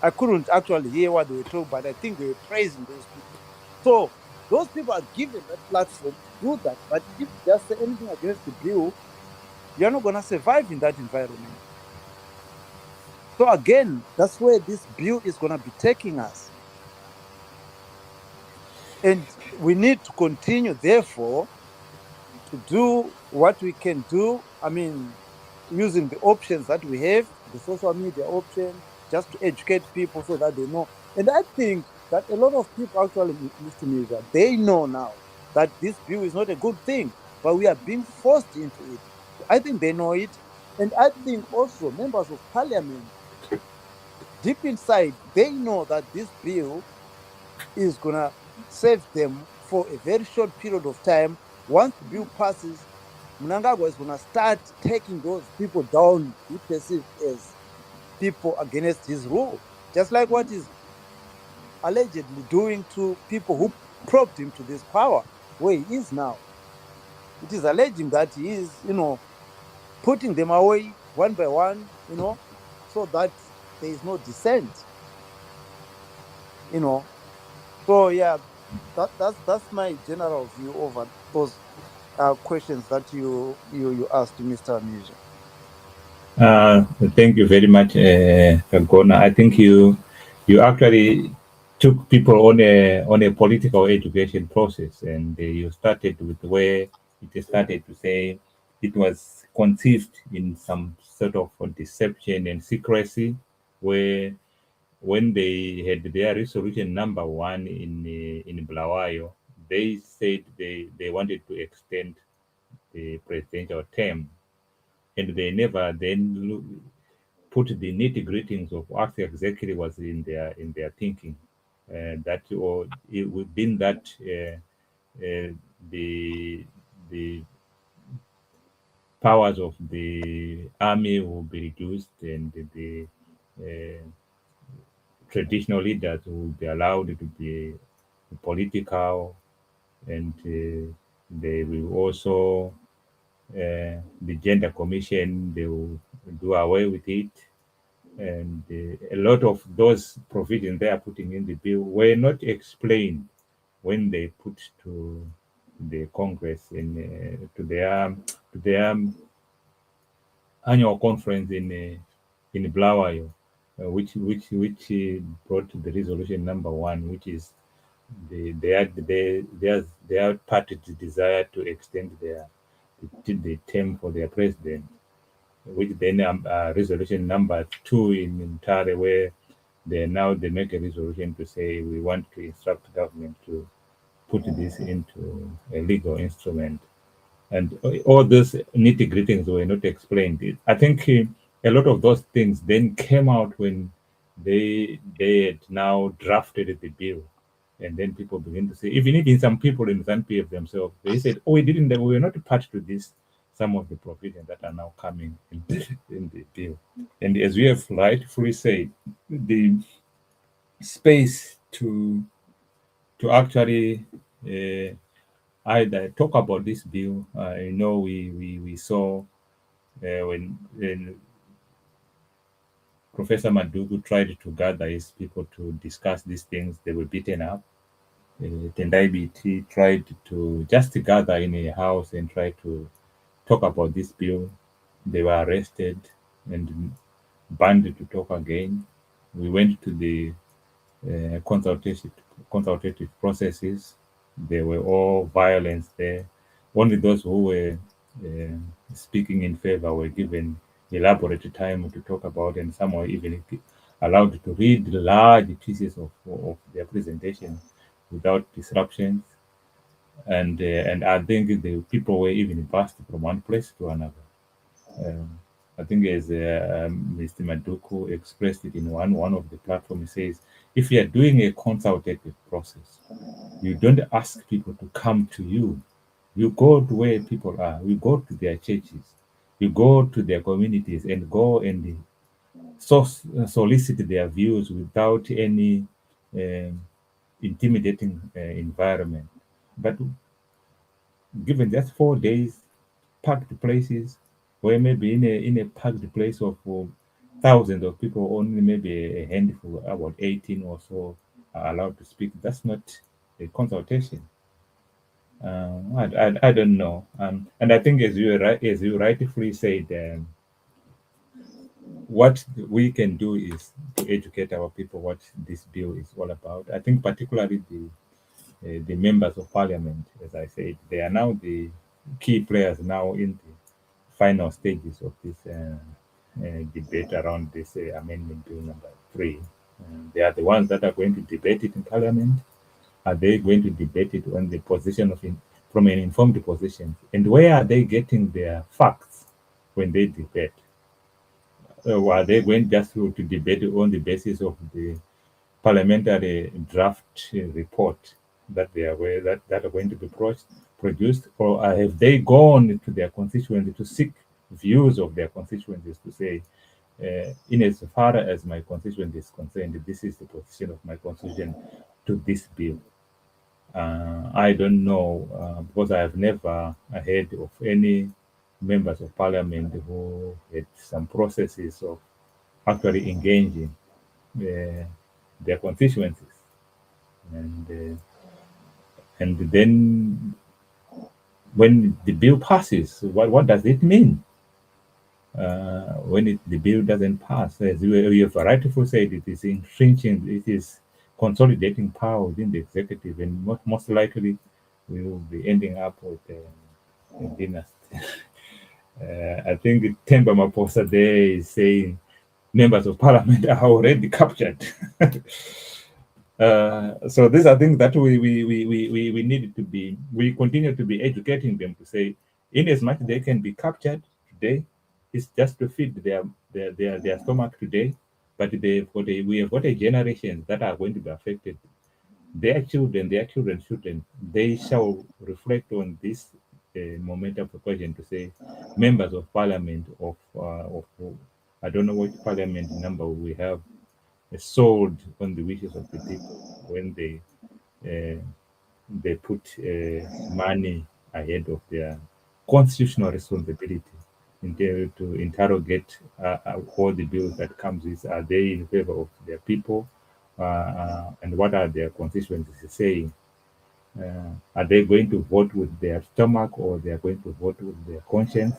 I couldn't actually hear what they were talking, but I think they were praising those people. So those people are given that platform to do that. But if you just say anything against the bill, you're not going to survive in that environment. So again, that's where this bill is going to be taking us. And we need to continue, therefore, to do what we can do. I mean, using the options that we have, the social media option, just to educate people so that they know. And I think that a lot of people actually, Mr. Mirza, they know now that this bill is not a good thing, but we are being forced into it. I think they know it. And I think also members of parliament, deep inside, they know that this bill is going to save them for a very short period of time. Once the bill passes, Mnangagwa is going to start taking those people down he perceived as people against his rule, just like what he's allegedly doing to people who propped him to this power where he is now. It is alleging that he is, putting them away one by one, so that there is no dissent, So yeah, that's my general view over those questions that you asked, Mr. Anisha. Thank you very much, Kagona. I think you actually took people on a political education process, and you started with where it started to say it was conceived in some sort of deception and secrecy, where when they had their resolution number one in Bulawayo, they said they wanted to extend the presidential term, and they never then put the nitty gritties of what exactly was in their thinking. That or it within that the the powers of the army will be reduced, and the uh, traditional leaders will be allowed to be political, and they will also the gender commission, they will do away with it, and a lot of those provisions they are putting in the bill were not explained when they put to the Congress in to their annual conference in Bulawayo, which brought the resolution number one, which is their party's desire to extend the term for their president, which then resolution number two in Tare, where they make a resolution to say we want to instruct government to put this into a legal instrument, and all those nitty gritties were not explained. I think a lot of those things then came out when they had now drafted the bill, and then people begin to say, even some people in ZANU-PF themselves, they said, "Oh, we were not part to this." Some of the provisions that are now coming in the bill, and as we have rightfully said, the space to actually either talk about this bill. We saw when Professor Madugu tried to gather his people to discuss these things, they were beaten up. Tendai BT tried to just gather in a house and try to talk about this bill. They were arrested and banned to talk again. We went to the consultative processes. There were all violence there. Only those who were speaking in favor were given elaborate time to talk about, and some were even allowed to read large pieces of their presentation without disruptions. And I think the people were even passed from one place to another. I think as Mr. Maduku expressed it in one of the platforms, he says, if you are doing a consultative process, you don't ask people to come to you. You go to where people are. You go to their churches. You go to their communities and go and solicit their views without any intimidating environment. But given just 4 days, packed places, where maybe in a packed place of thousands of people, only maybe a handful, about 18 or so, are allowed to speak. That's not a consultation. I don't know. And I think as you rightfully said, what we can do is to educate our people what this bill is all about. I think particularly the members of parliament, as I said, they are now the key players now in the final stages of this debate around this amendment bill number 3. They are the ones that are going to debate it in parliament. Are they going to debate it on the position from an informed position? And where are they getting their facts when they debate? Are they going just to debate on the basis of the parliamentary draft report that that are going to be produced, or have they gone to their constituency to seek views of their constituencies to say, in as far as my constituency is concerned, this is the position of my constituency to this bill? I don't know, because I have never heard of any members of parliament who had some processes of actually engaging their constituencies, and then when the bill passes, what does it mean? When the bill doesn't pass, as you have rightfully said, it is infringing, it is consolidating power within the executive, and most likely we will be ending up with dynasty. I think Temba Maposa there is saying members of parliament are already captured. So these are things that we need to be, we continue to be educating them to say, in as much they can be captured today, it's just to feed their stomach today, but we have got a generation that are going to be affected. Their children, they shall reflect on this moment of the question to say, members of parliament of I don't know what parliament number we have, sold on the wishes of the people when they put money ahead of their constitutional responsibility to interrogate all the bills that comes with, are they in favor of their people, and what are their constituencies saying. Are they going to vote with their stomach, or they are going to vote with their conscience?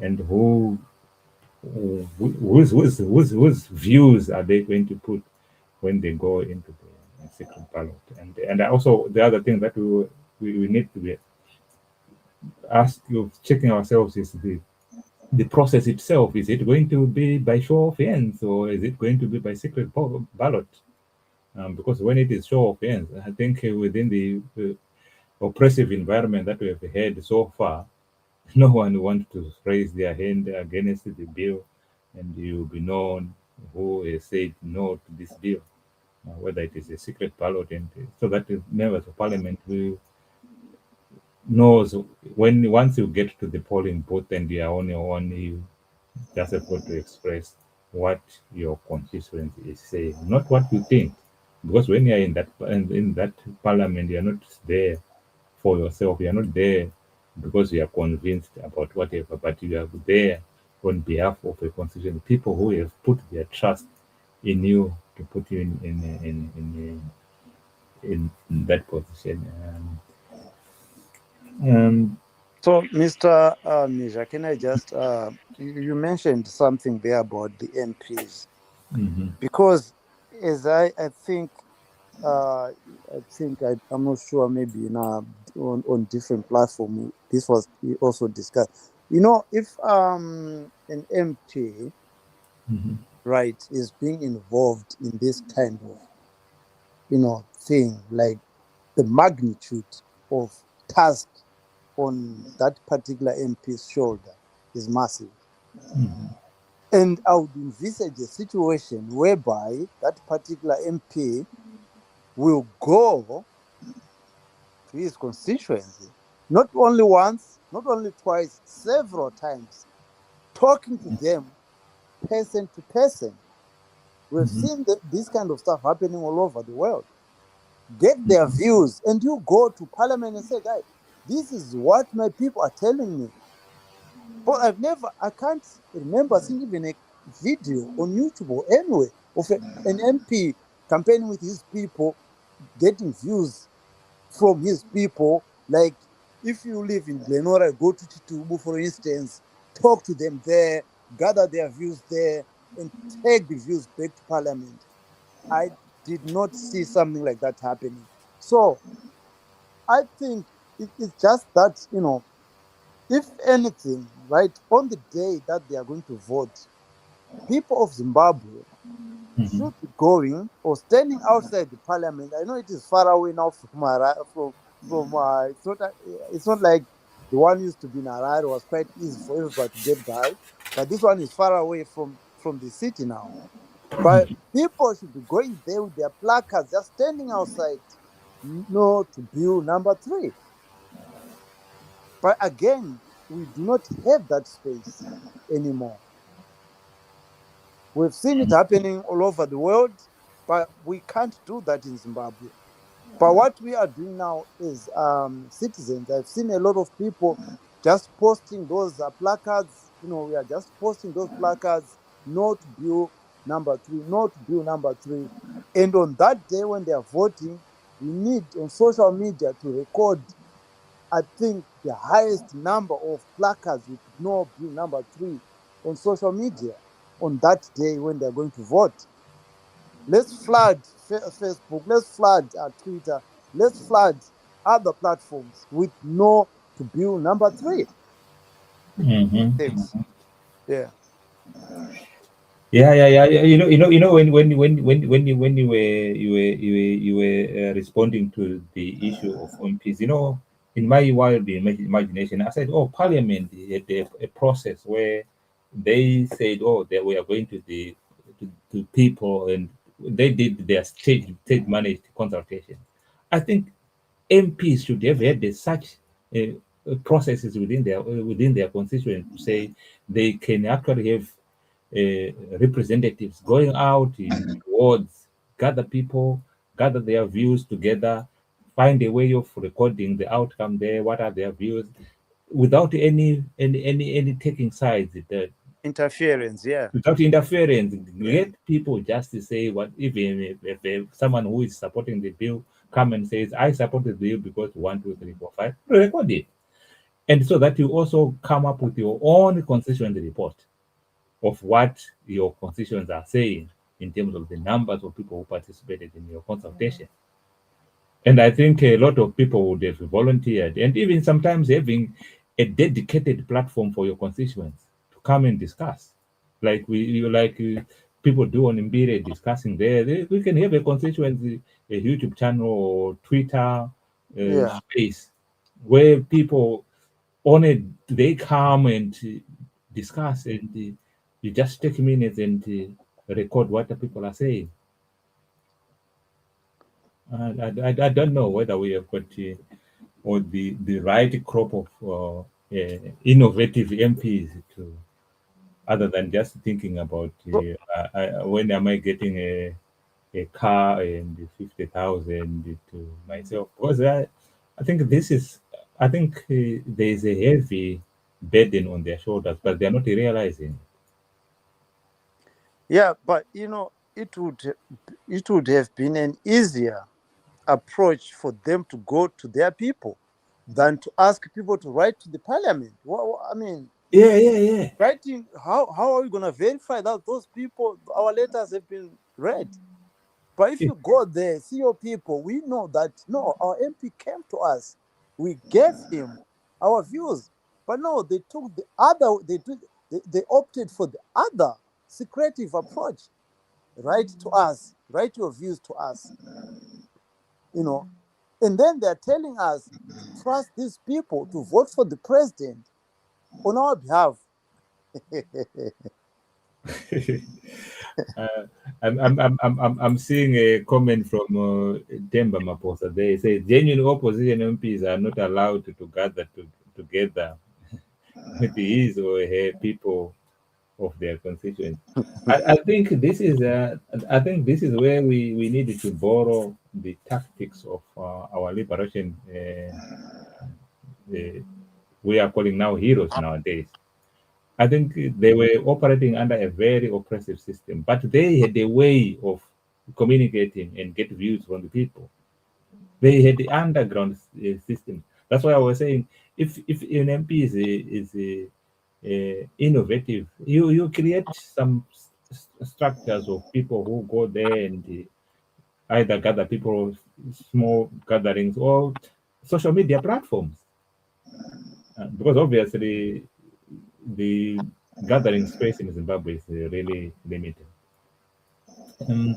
And whose views are they going to put when they go into the secret ballot? And also the other thing that we need to be checking ourselves is the process itself. Is it going to be by show of hands, or is it going to be by secret ballot? Because when it is show of hands, I think within the oppressive environment that we have had so far, no one wants to raise their hand against the bill, and you'll be known who has said no to this bill, whether it is a secret ballot, and so that the members of parliament will knows when once you get to the polling booth and you are on your own, you just have got to express what your constituency is saying, not what you think. Because when you are in that parliament, you are not there for yourself. You are not there because you are convinced about whatever, but you are there on behalf of a constituency, people who have put their trust in you to put you in that position. So, Mr. Nisha, can I just, you mentioned something there about the MPs, Mhm. because as I think, I'm not sure, maybe on different platform, this was also discussed. If an MP, Mhm. right, is being involved in this kind of, thing, like the magnitude of task on that particular MP's shoulder is massive. And I would envisage a situation whereby that particular MP will go to his constituency, not only once, not only twice, several times, talking to them person to person. We've seen this kind of stuff happening all over the world. Get their views, and you go to parliament and say, guys, this is what my people are telling me. But I can't remember seeing even a video on YouTube or anywhere of an MP campaigning with his people, getting views from his people. Like, if you live in Glenora, go to Chitubu, for instance, talk to them there, gather their views there, and take the views back to parliament. I did not see something like that happening. So I think it's just that, if anything, right, on the day that they are going to vote, people of Zimbabwe should be going or standing outside the parliament. I know it is far away now from it's not like the one used to be in Harare was quite easy for everybody to get by, but this one is far away from the city now. But people should be going there with their placards, just standing outside, no to bill number 3. But again, we do not have that space anymore. We've seen it happening all over the world, but we can't do that in Zimbabwe. But what we are doing now is citizens. I've seen a lot of people just posting those placards. We are just posting those placards, not bill number 3, not bill number 3. And on that day when they are voting, we need on social media to record, I think, the highest number of placards with no bill number 3 on social media on that day when they're going to vote. Let's flood Facebook, let's flood Twitter, let's flood other platforms with no to bill number 3. Mhm. Thanks. Yeah. Yeah. When you were responding to the issue of MPs, in my wild imagination, I said, oh, Parliament had a process where they said, oh, that we are going to people, and they did their state managed consultation. I think MPs should have had such processes within their constituents to say they can actually have representatives going out in wards, gather people, gather their views together, find a way of recording the outcome there. What are their views, without any taking sides, Interference. Yeah. without interference. Let people just to say what, even if someone who is supporting the bill come and says, I support the bill because 1, 2, 3, 4, 5, record it. And so that you also come up with your own constituency report of what your constituents are saying in terms of the numbers of people who participated in your consultation. And I think a lot of people would have volunteered, and even sometimes having a dedicated platform for your constituents to come and discuss, like people do on Mbire, discussing there. We can have a constituency, a YouTube channel or Twitter Yeah. space where people on it, they come and discuss, and you just take minutes and record what the people are saying. I don't know whether we have got or the right crop of innovative MPs to, other than just thinking about So, when am I getting a car and 50,000 to myself, because I think there is a heavy burden on their shoulders, but they're not realizing. yeah, but it would have been an easier approach for them to go to their people than to ask people to write to the parliament. I mean, Yeah. writing, how are we going to verify that those people, our letters have been read? But if you go there, see your people, we know that no, our MP came to us, we gave him our views. But no, they took the other, they opted for the other secretive approach. Write to us, write your views to us, you know. And then they're telling us to trust these people to vote for the president on our behalf. Uh, I'm seeing a comment from Demba Maposa. They say genuine opposition MPs are not allowed to gather together with his or her people of their constituents. I think this is where we needed to borrow the tactics of our liberation. We are calling now heroes nowadays. I think they were operating under a very oppressive system, but they had a way of communicating and get views from the people. They had the underground system. That's why I was saying, if an MP is innovative, you create some structures of people who go there and either gather people, small gatherings, or social media platforms. Because obviously the gathering space in Zimbabwe is really limited. Um,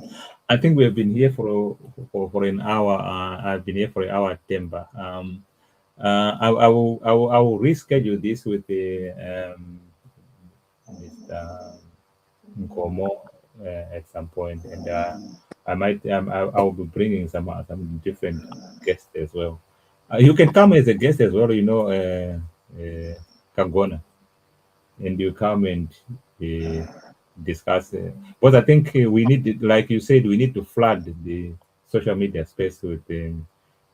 I think we have been here for an hour. I've been here for an hour, Temba. I will reschedule this with the Mr. Nkomo at some point, and I will be bringing some different guests as well. You can come as a guest as well. Kagona, and you come and discuss. But I think we need, like you said, we need to flood the social media space with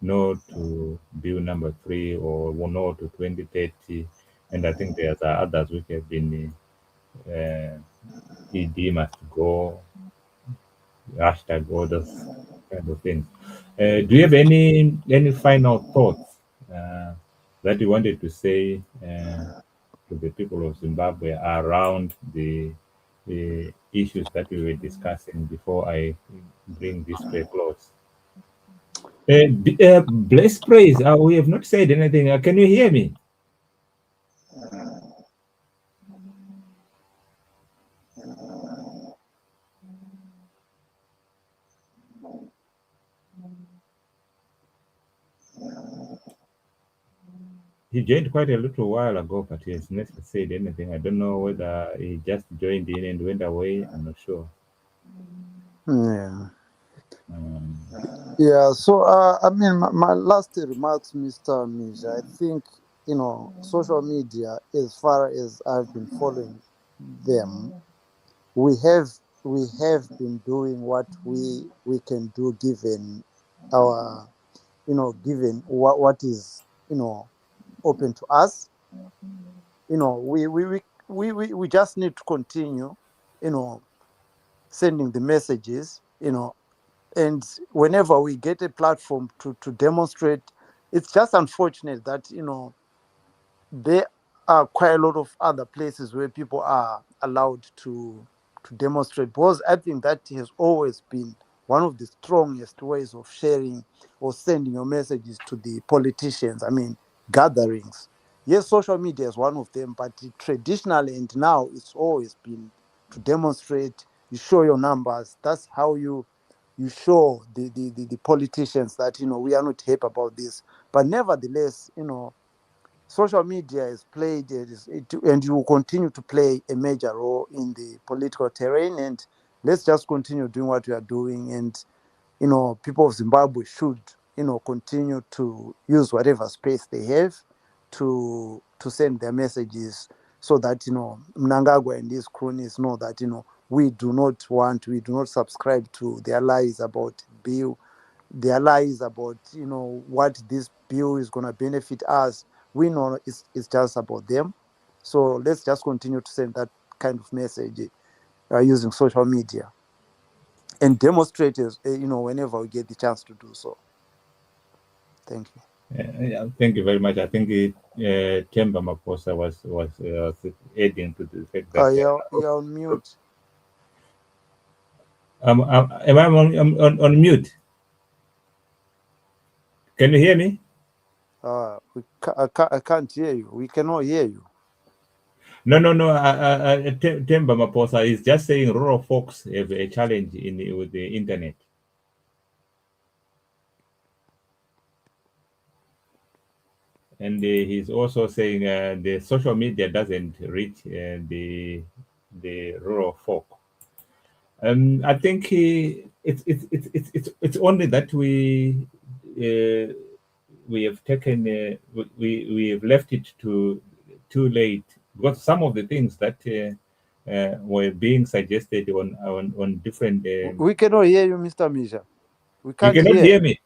no to bill number 3 or no to 2030. And I think there's others which have been ED must go, hashtag, all those kind of things. Do you have any final thoughts that you wanted to say to the people of Zimbabwe around the issues that we were discussing before I bring this to a close? Bless praise. We have not said anything. Can you hear me? He joined quite a little while ago, but he has not said anything. I don't know whether he just joined in and went away. I'm not sure. Yeah. Um, Yeah, so I mean, my last remarks, Mr. Misha, I think, social media, as far as I've been following them, we have we have been doing what we can do given our, given what is, open to us. We just need to continue, you know, sending the messages, and whenever we get a platform to demonstrate. It's just unfortunate that there are quite a lot of other places where people are allowed to demonstrate, because I think that has always been one of the strongest ways of sharing or sending your messages to the politicians. I mean, gatherings. Yes, social media is one of them, but traditionally and now it's always been to demonstrate. You show your numbers. That's how you show the politicians that we are not happy about this. But nevertheless, social media has played and you will continue to play a major role in the political terrain. And let's just continue doing what we are doing. And people of Zimbabwe should continue to use whatever space they have to send their messages, so that Mnangagwa and his cronies know that we do not subscribe to their lies about bill, their lies about what this bill is going to benefit us. We know it's just about them. So let's just continue to send that kind of message using social media and demonstrate whenever we get the chance to do so. Thank you. yeah, thank you very much. I think Temba Maposa was adding to the fact that You're on mute. am I on mute? Can you hear me? I can't hear you. We cannot hear you. No, no, no. Temba Maposa is just saying rural folks have a challenge with the internet. And he's also saying the social media doesn't reach the rural folk. I think it's only that we have taken we have left it too late, because some of the things that were being suggested on different. We cannot hear you, Mr. Misha. We You can't cannot hear hear you. me.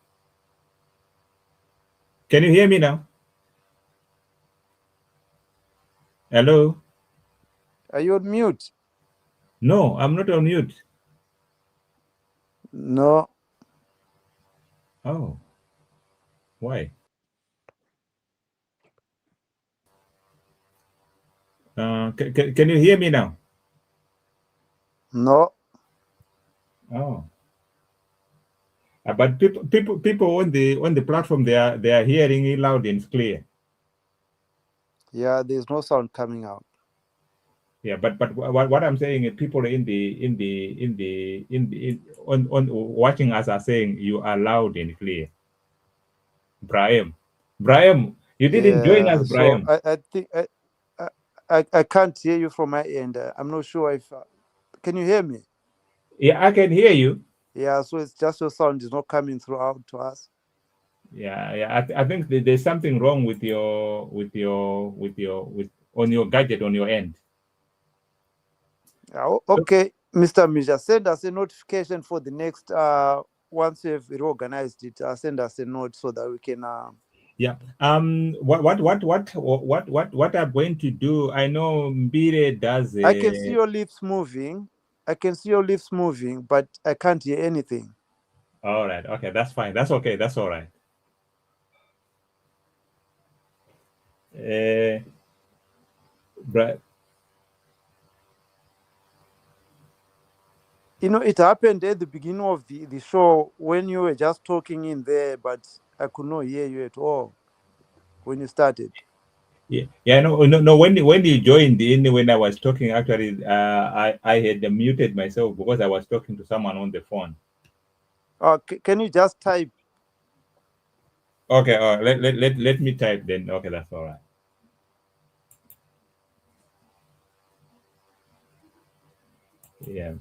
Can you hear me now? Hello. Are you on mute? No, I'm not on mute. No. Oh, why? Can you hear me now? No. Oh, but people on the platform, they are hearing it loud and clear. Yeah, there's no sound coming out. Yeah, but what I'm saying is people on watching us are saying you are loud and clear. Brahim, you didn't join us, Yeah, so Brahim. I think I can't hear you from my end. I'm not sure if can you hear me? Yeah, I can hear you. Yeah, so it's just your sound is not coming throughout to us. Yeah, yeah. I think there's something wrong with on your gadget on your end. Okay, Mr. Misha, send us a notification for the next once you've reorganized it. Send us a note so that we can. Yeah. What I'm going to do? I know Mbire does. I can see your lips moving. I can see your lips moving, but I can't hear anything. All right. Okay, that's fine. That's okay. That's all right. Uh, Bra- You know, it happened at the beginning of the show when you were just talking in there, but I could not hear you at all when you started. Yeah. No. When you joined in, when I was talking, actually, I had muted myself because I was talking to someone on the phone. Can you just type? Okay. Let me type then. Okay, that's all right. Yeah.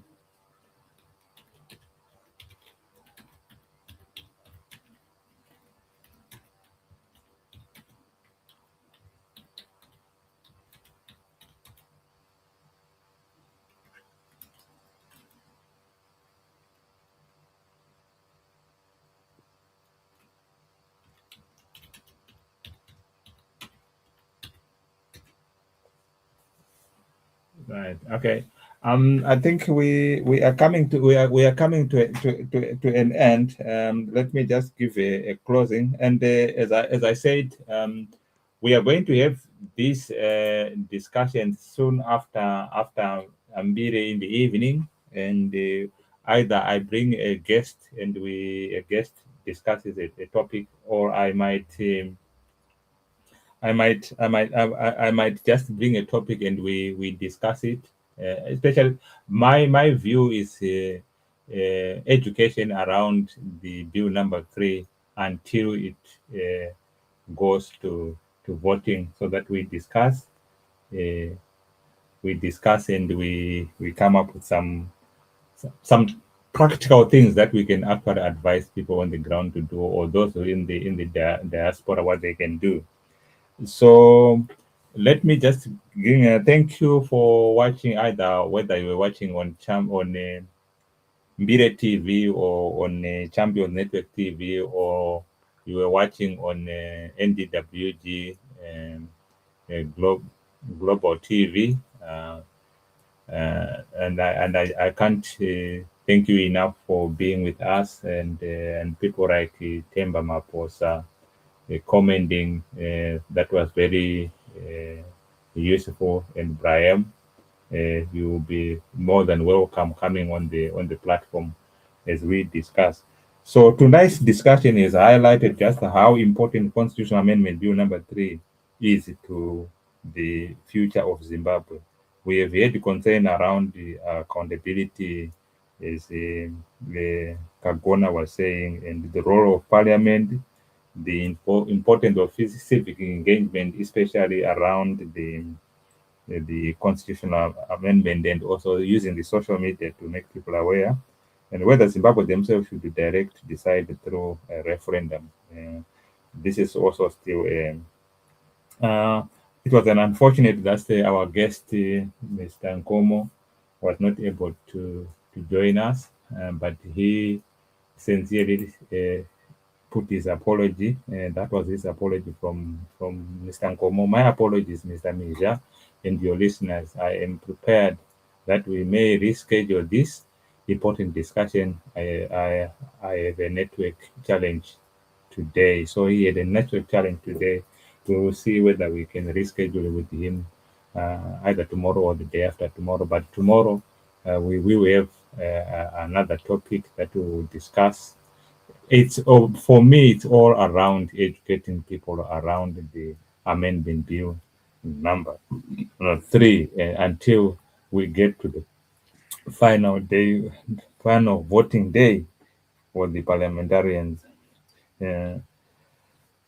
Right. Okay. I think we are coming to an end. Let me just give a closing. And as I said, we are going to have these discussions soon after Ambire in the evening, and either I bring a guest and a guest discusses a topic, or I might just bring a topic and we discuss it. Especially, my view is education around the bill number 3 until it goes to voting, so that uh, we discuss and we come up with some practical things that we can actually advise people on the ground to do, or those who in the diaspora, what they can do. So let me just thank you for watching, either whether you were watching on Mbire TV or on Champion Network TV, or you were watching on NDWG Global TV. And I can't thank you enough for being with us, and people like Temba Maposa commenting, that was very useful. And Brian, you will be more than welcome coming on the platform as we discuss. So tonight's discussion is highlighted just how important Constitutional Amendment Bill number 3 is to the future of Zimbabwe. We have had concern around the accountability, as Kagona was saying, and the role of Parliament, the importance of civic engagement, especially around the constitutional amendment, and also using the social media to make people aware, and whether Zimbabwe themselves should direct decide through a referendum. This is also still uh, it was an unfortunate that our guest, Mr. Nkomo, was not able to join us, but he sincerely put his apology, and that was his apology from Mr. Nkomo. My apologies, Mr. Mija, and your listeners. I am prepared that we may reschedule this important discussion. I have a network challenge today, so he had a network challenge today. We will see whether we can reschedule with him either tomorrow or the day after tomorrow. But tomorrow we will have another topic that we will discuss. For me, it's all around educating people around the amendment bill number 3, until we get to the final day, final voting day for the parliamentarians. Uh,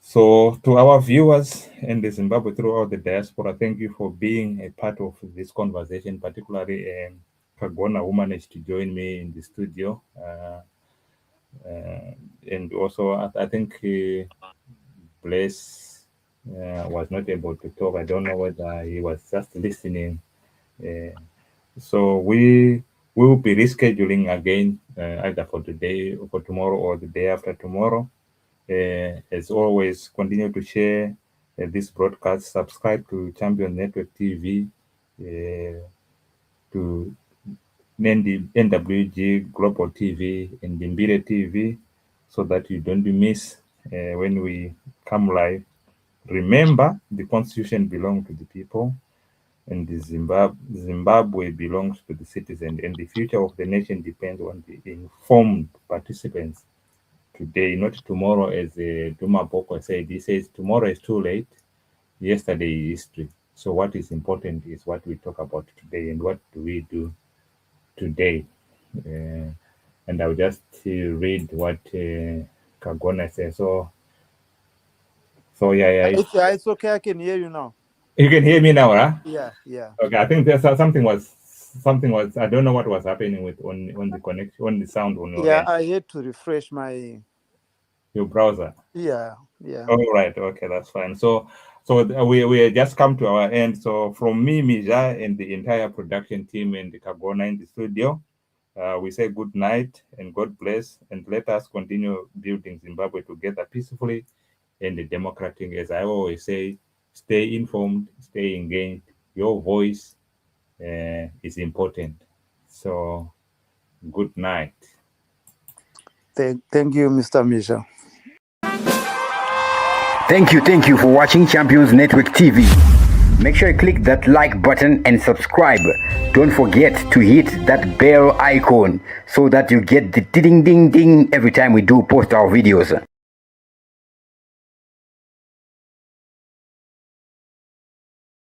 so, to our viewers in the Zimbabwe throughout the diaspora, thank you for being a part of this conversation, particularly Kagona, who managed to join me in the studio. And also, I think Blaise was not able to talk. I don't know whether he was just listening. Uh, so we will be rescheduling again, either for today, or for tomorrow, or the day after tomorrow. As always, continue to share this broadcast. Subscribe to Champion Network TV, to NWG Global TV and Mbire TV, so that you don't miss when we come live. Remember, the Constitution belongs to the people. and the Zimbabwe belongs to the citizen, and the future of the nation depends on the informed participants today, not tomorrow, as Duma Boko said. He says tomorrow is too late, yesterday is history. So what is important is what we talk about today, and what do we do today. And I'll just read what Kagona says. So yeah, It's okay. I can hear you now. you can hear me now, huh? Yeah, yeah. Okay, I think there's something was I don't know what was happening with on the connection, on the sound on your Yeah, end, I had to refresh my. your browser. Yeah. All right, okay, that's fine. So we just come to our end. So from me, Mija, and the entire production team and the Kagona in the studio, we say good night and God bless, and let us continue building Zimbabwe together peacefully and democratic. As I always say, stay informed, stay engaged. Your voice is important. So good night. Thank you, Mr. Misha. Thank you for watching Champions Network TV. Make sure you click that like button and subscribe. Don't forget to hit that bell icon so that you get the ding ding ding every time we do post our videos.